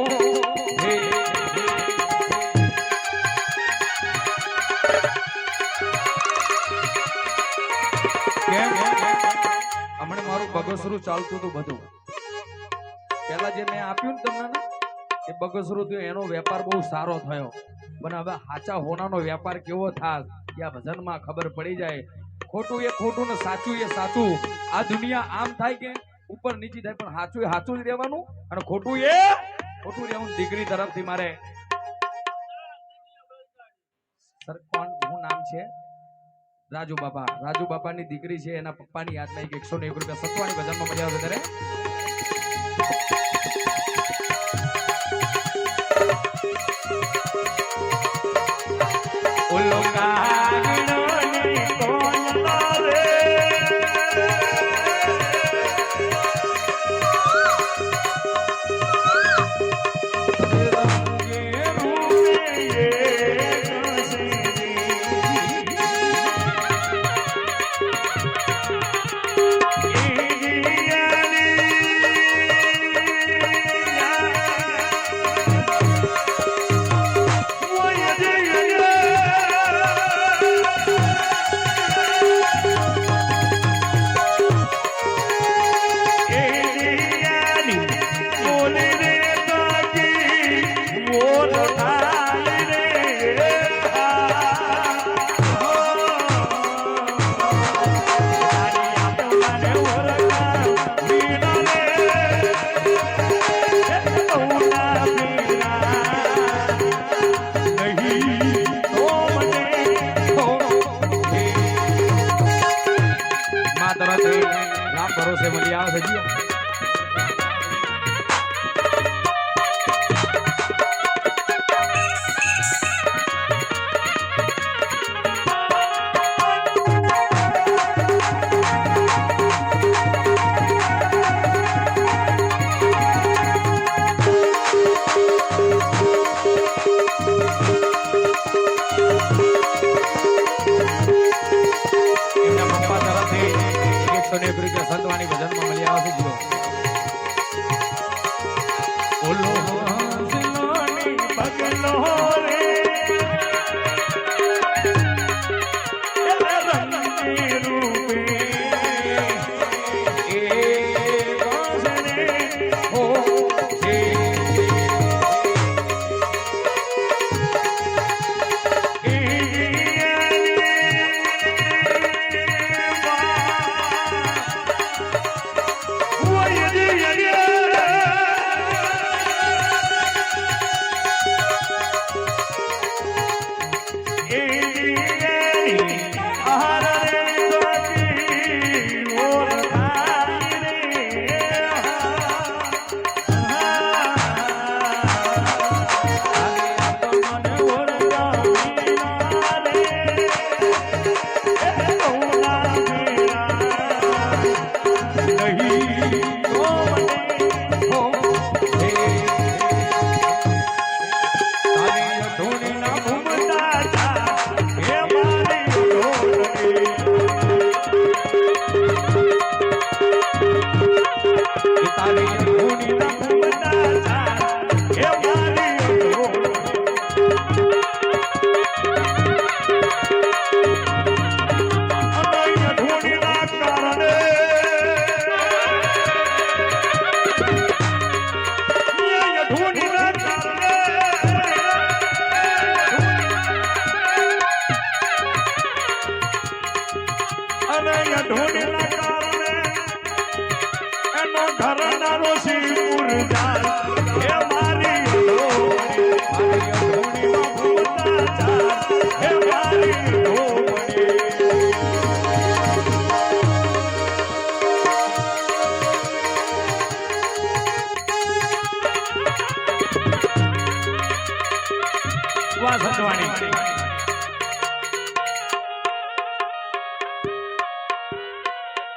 હમણાં મારું બગસરું ચાલતું હતું બધું. પેલા જે મેં આપ્યું ને તમને એ બગસરું થયું એનો વેપાર બહુ સારો થયો, પણ હવે સાચા હોનાનો વેપાર કેવો થાય એ આ ભજનમાં ખબર પડી જાય. ખોટું એ ખોટું ને સાચું એ સાચું. આ દુનિયા આમ થાય કે ઉપર નીચી થાય, પણ સાચું એ સાચું જ રહેવાનું અને ખોટું એ ખોટું રહેવાનું. દીકરી તરફથી મારે સર કોણ શું નામ છે રાજુ બાપાની દીકરી છે એના પપ્પાની યાદમાં એક 101 રૂપિયા સત્વાણી ભજનમાં મજા આવશે ત્યારે ઓલો કાગડો ની કોણ લાવે રામ ભરોસે મળી આવે છે સંતવાણી ભજનમાં મળી આવે છે જીવો ઓલો હંસલોની પગલો રે રંગી રૂપે એ વાસને હો છે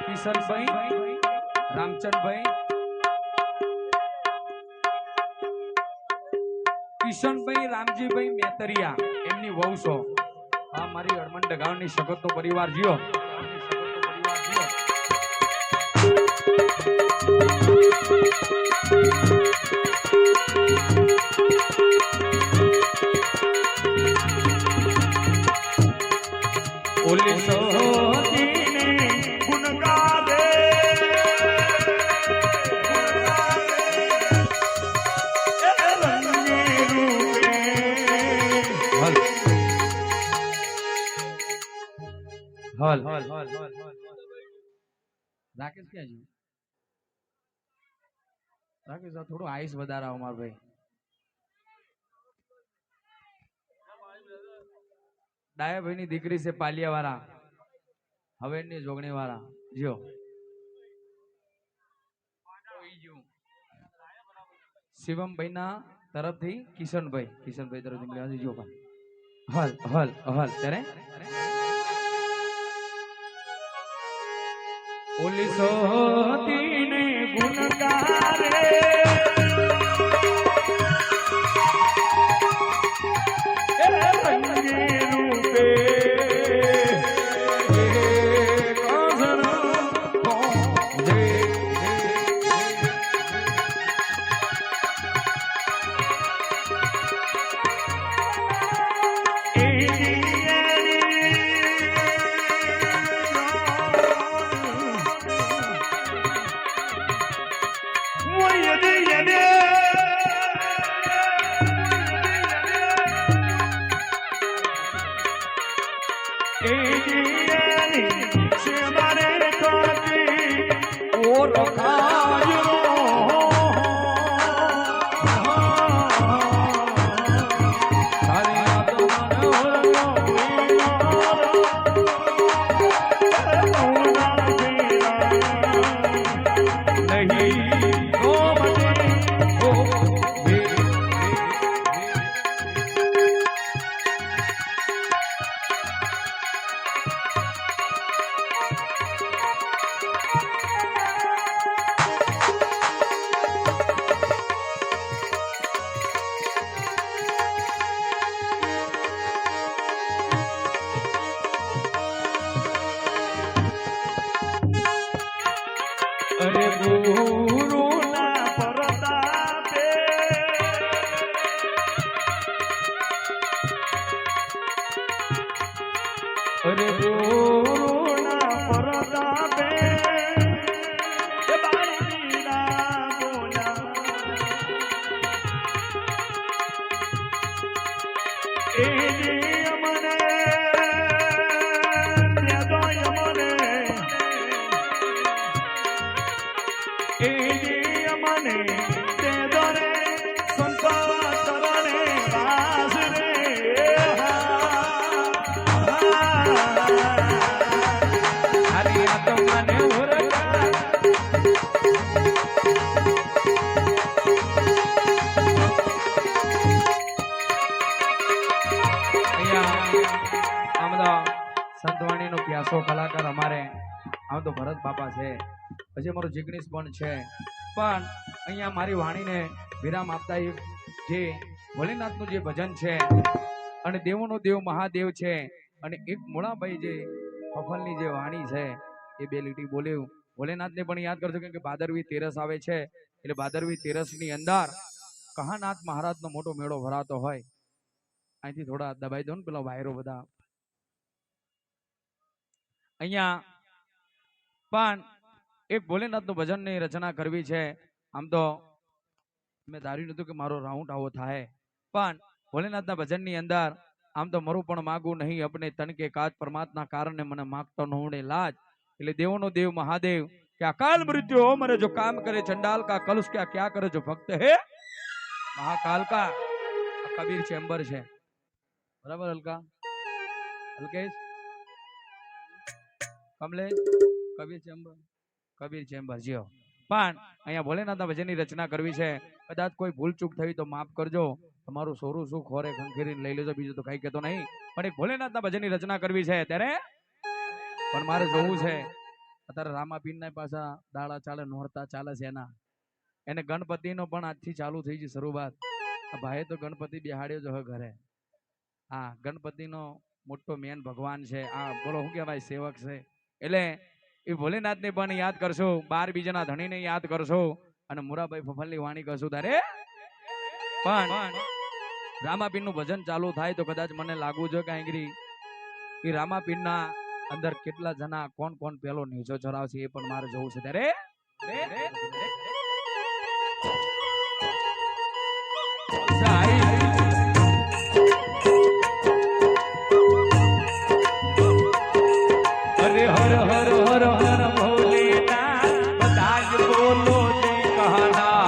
કિશનભાઈ રામચંદભાઈ કિશનભાઈ રામજીભાઈ મેતરિયા એમની વહુ છો આ મારી હડમન ડગાવની સગતનો પરિવાર જીઓ ઓલી સોતીને ગુણગા દે હલ રાકેશ ક્યાં છે રાકેશ થોડું આઈસ વધારાવો માર ભાઈ ડાયાભાઈની દીકરી છે પાલિયાવાળા, હવેની જોગણીવાળા જો શિવમભાઈના તરફથી કિશનભાઈ તરફથી મળ્યા છે. જો હલ હલ હલ ત્યારે ઓલી સોતીને ગુણગારે અરે ગુરુના પરતાપે અરે ગુરુના પરતાપે એ બાળીના બોલા એ જે અમને સંતવાણીનો પ્યાસો કલાકાર અમારે આમ તો ભરત બાપા છે, પછી અમારો જિગ્નેશ પણ છે, પણ અહીંયા મારી વાણીને વિરામ આપતા જે ભોલેનાથનું જે ભજન છે અને દેવોનો દેવ મહાદેવ છે અને એક મોળાભાઈ જે ફફલની જે વાણી છે એ બે લીટી બોલ્યું. ભોલેનાથને પણ યાદ કરજો કે ભાદરવી તેરસ આવે છે એટલે ભાદરવી તેરસની અંદર કહાનાથ મહારાજનો મોટો મેળો ભરાતો હોય. અહીંથી થોડા દબાઈ દો ને પેલા વાયરો બધા. અહીંયા પણ એક ભોલેનાથનું ભજનની રચના કરવી છે. આમ તો મેં ધાર્યું નતું કે મારો રાઉન્ડ આવો થાય, પણ ભોલેનાથના ભજનની અંદર આમ તો મરું પણ માગું નહીં अपने तन के काज परमात्मा कारणने મને માગતો નહોડે લાજ. એટલે દેવોનો દેવ મહાદેવ કે અકાલ મૃત્યુ हो मरे जो काम करे चंडाल का कलुष क्या करे जो भक्त है महाकाल का. कबीर चेम्बर છે બરાબર હલકા હલકેશ કમલેશ કબીર ચેમ્બર જીઓ. પણ અહીંયા ભોલેનાથના ભજનની રચના કરવી છે. કદાચ કોઈ ભૂલ ચૂક થઈ તો માફ કરજો, તમારું સોરું સુખ ખોરે ખંખેરીને લઈ લેજો, બીજું તો કઈ કહેતો નહીં. પણ એક ભોલેનાથના ભજનની રચના કરવી છે ત્યારે પણ મારે જોવું છે. અત્યારે રામાપીરના પાછા દાડા ચાલે, નોરતા ચાલે છે એના, એને ગણપતિનો પણ આજથી ચાલુ થઈ છે શરૂઆત. ભાઈએ તો ગણપતિ બિહાડ્યો જ હવે ઘરે. હા, ગણપતિનો મોટો મેન ભગવાન છે. આ બોલો શું કહેવાય, સેવક છે. એટલે એ ભોલેનાથને પણ યાદ કરશો, 12 બીજાના ધણીને યાદ કરશો અને મુરાભાઈ ફફલની વાણી કરશું. તારે પણ રામાપીરનું ભજન ચાલુ થાય તો કદાચ મને લાગુ છે કે આંગરી એ રામાપીરના અંદર કેટલા જણા કોણ કોણ પેલો નીચો ચડાવશે એ પણ મારે જોવું છે. ત્યારે હર હર હર હર ભોલેનાથ બધા જ બોલો જય કહાના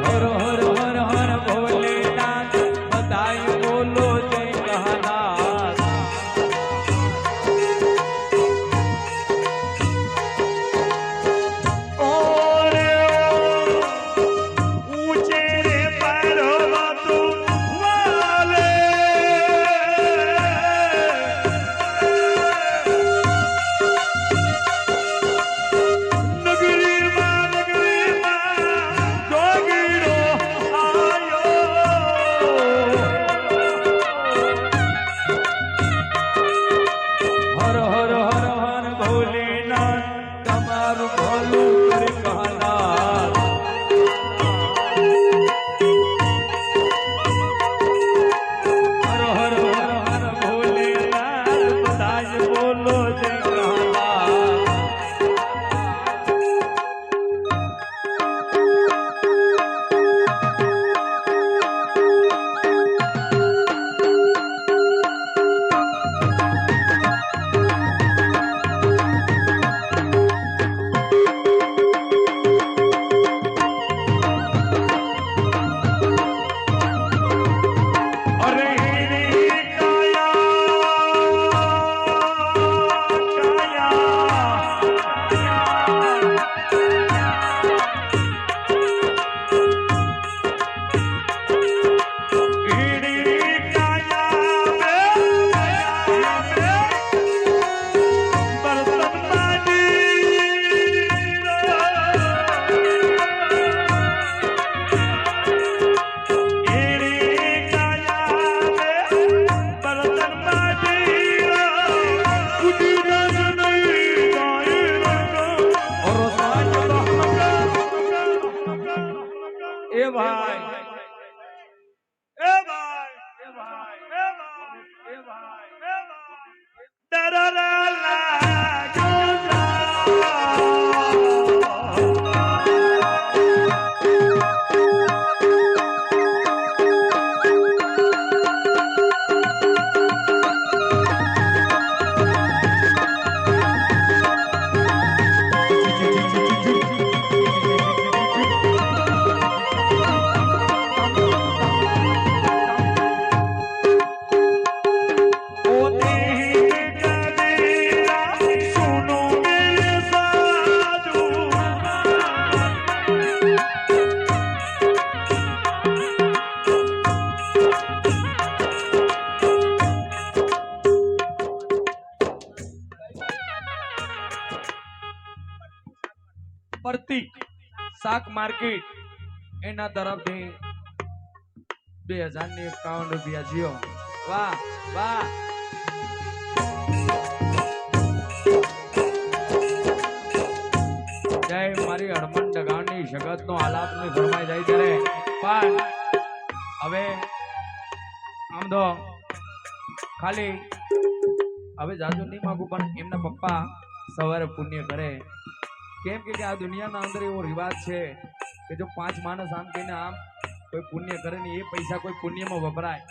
હર હર હર ભાઈ પ્રતિક શાક માર્કેટ એના તરફથી 2051 રૂપિયા જીઓ. વાહ વાહ. જય મારી હડમન ડગાણની જગત નો આલાપની ફરમાઈ જાય ત્યારે પણ હવે આમ તો ખાલી હવે જાજુ નહીં માગું પણ એમના પપ્પા સવારે પુણ્ય કરે. કેમ કે આ દુનિયાના અંદર એવો રિવાજ છે કે જો 5 માણસ આમ કહીને આમ કોઈ પુણ્ય કરે ને એ પૈસા કોઈ પુણ્યમાં વપરાય.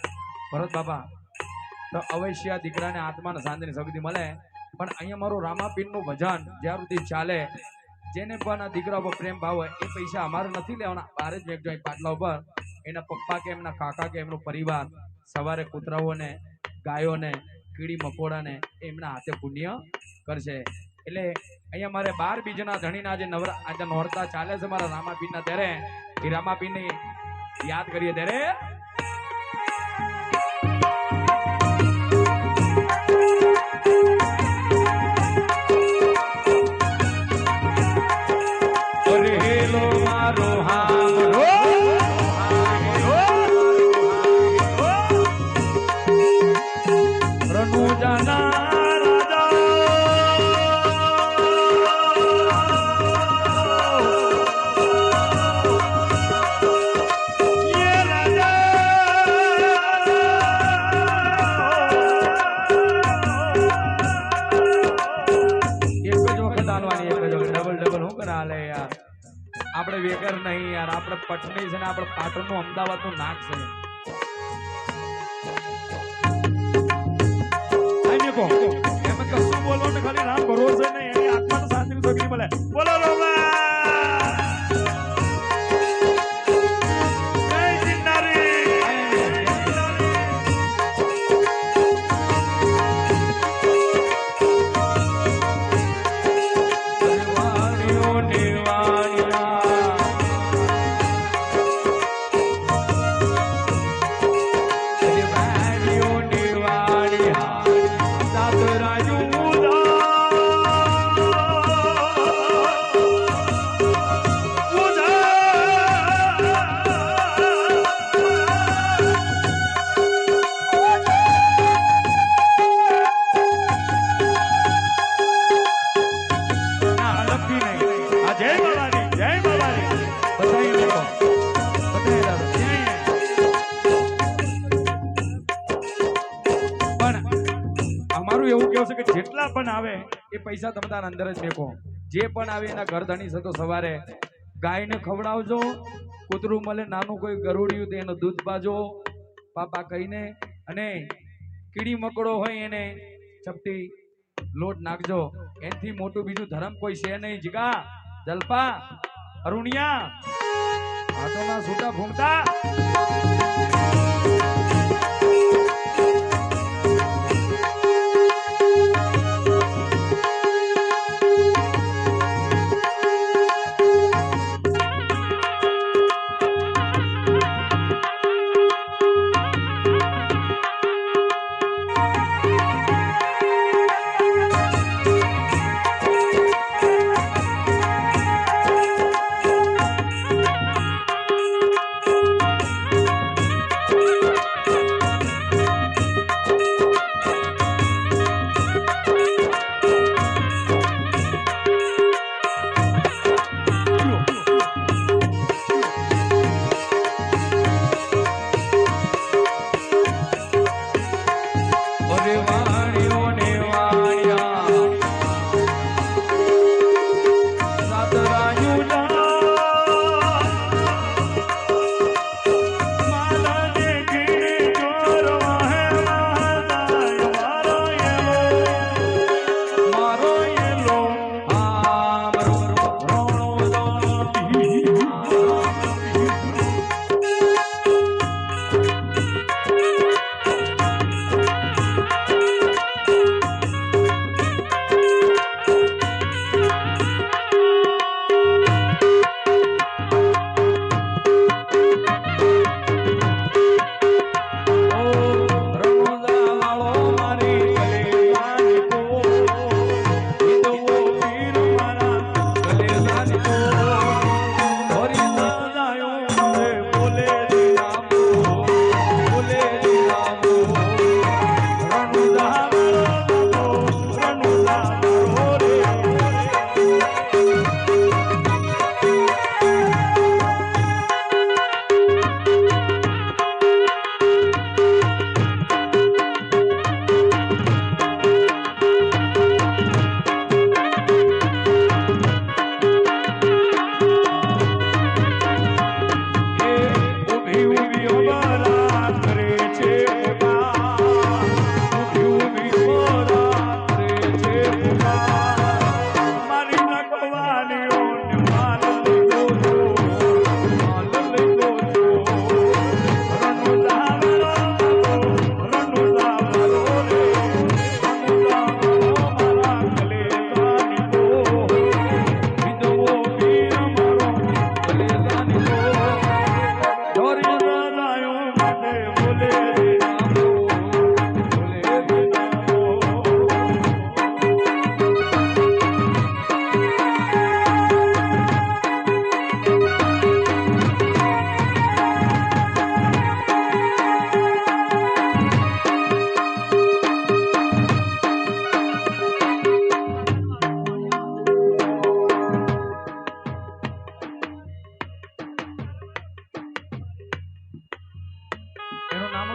ભરત બાપા તો અવશ્ય દીકરાને આત્માને શાંતિની શક્તિ મળે. પણ અહીંયા મારું રામાપીરનું ભજન જ્યાં સુધી ચાલે, જેને પણ આ દીકરા ઉપર પ્રેમ ભાવ હોય એ પૈસા અમારે નથી લેવાના. બહાર જ વેચજો પાટલા ઉપર. એના પપ્પા કે એમના કાકા કે એમનો પરિવાર સવારે કૂતરાઓને ગાયોને કીડી મકોડાને એમના હાથે પુણ્ય કરશે. એટલે અહીંયા મારે 12 બીજના ધણીના જે આજે નોરતા ચાલે છે મારા રામાપીરના, ત્યારે એ રામાપીરને યાદ કરીએ ત્યારે આપણે વેગર નહીં યાર, આપણે પટની છે ને આપણે પાટણ નું અમદાવાદ નું નાક છે. એમાં કશું બોલવાનું ખાલી રામ ભરોસે નહીં, એની આત્માને શાંતિની શક્તિ મળે. બોલો જેટલા પણ આવે એ પૈસા તમે તાર અંદર જ મેકો. જે પણ આવે એના ઘર ધણી છે તો સવારે ગાયને ખવડાવજો. કૂતરું મળે નાનું કોઈ ગરુડિયું તો એનું દૂધ પાજો પાપા કહીને, અને કીડી મકોડો હોય એને ચપટી લોટ નાખજો. એનથી મોટું બીજું ધર્મ કોઈ છે નહીં. જીગા જલપા અરુણિયા હાથોના છૂટા ફૂંકતા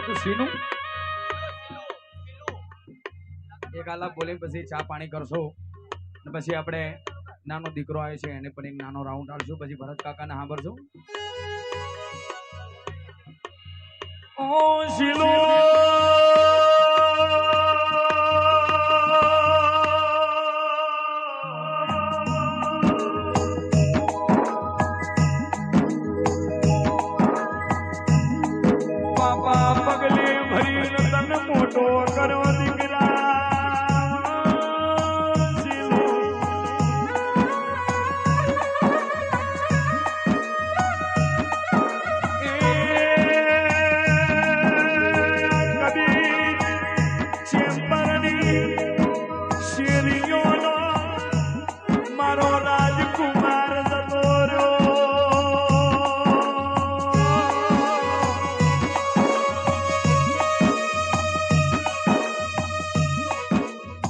તું સીનું એક આલાપ બોલી પછી ચા પાણી કરશો અને પછી આપણે નાનો દીકરો આવે છે એને પણ એક નાનો રાઉન્ડ આડશું પછી ભરત કાકાને સાંભળશું. ઓ શીલો બાપા પગલે ભરીને તને મોટો કરો દીકરા.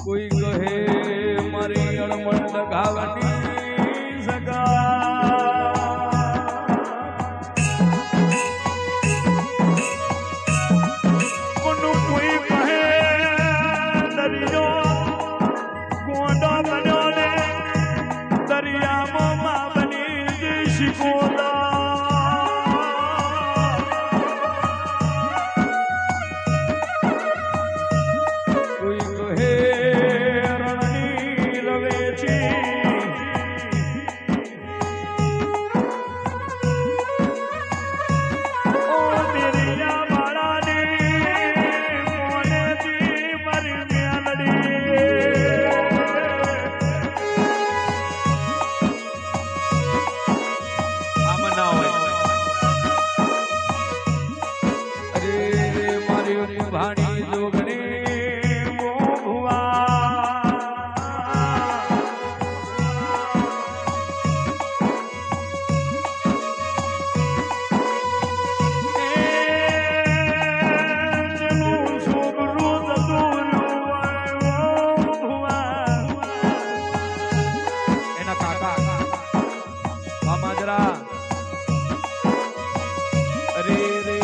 કોઈ કહે મારી અણમણ લગાવવાની સગા કોનું કોઈ કહે દરિયો ગોંડો બન્યો ને દરિયામાં બની શીખોદા. ભાણી જોગને એના કાકા મામાજરા અરે રે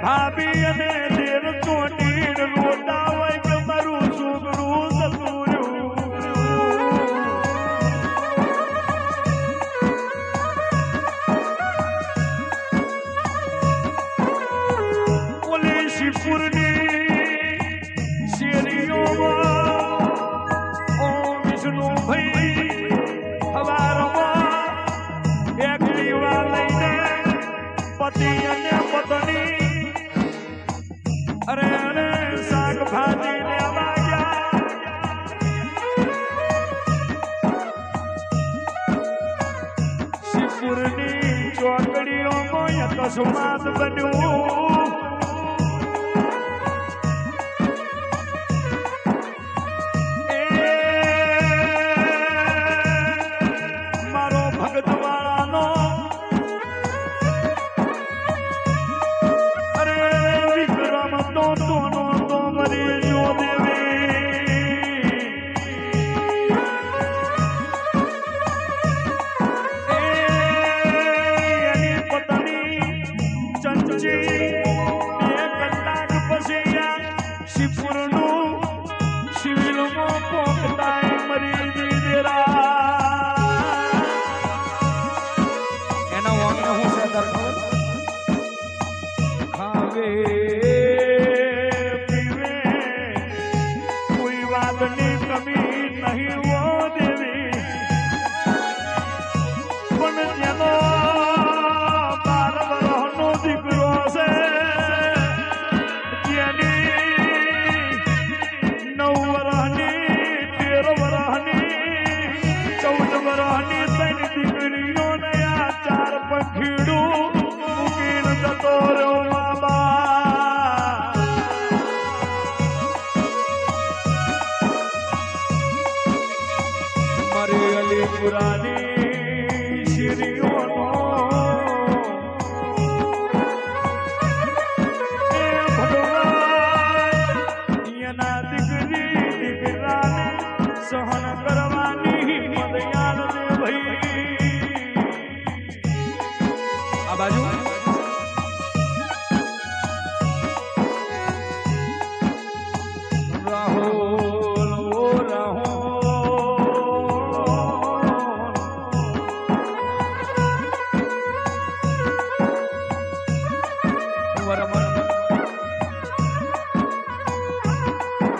ભાભી અને દેર ચોટીન રોતા હોય કે મારું છોકરું સતુર્યું. ઓલી શિવપુરની શેરીઓમાં ઓ વિષ્ણુભાઈ હવારમાં એક દીવા લઈને પતિ અને પત્ની અરે અરે શાકભાજી લેવા ગયા. શિવપુરની ચોકડીઓમાં અકસ્માત બન્યું. મારો ભગતવાળાનો પુરાની શીરીઓનો એના દીકરી દીકરાને સહન કરવાની હિંમત યાદ દે ભાઈ. આ બાજુ રાહુલ ઓ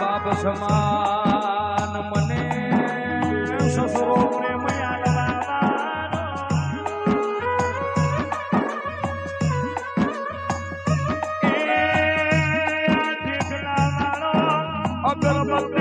બાપ સમાન મને સસરો પ્રેમ અગરબત્તી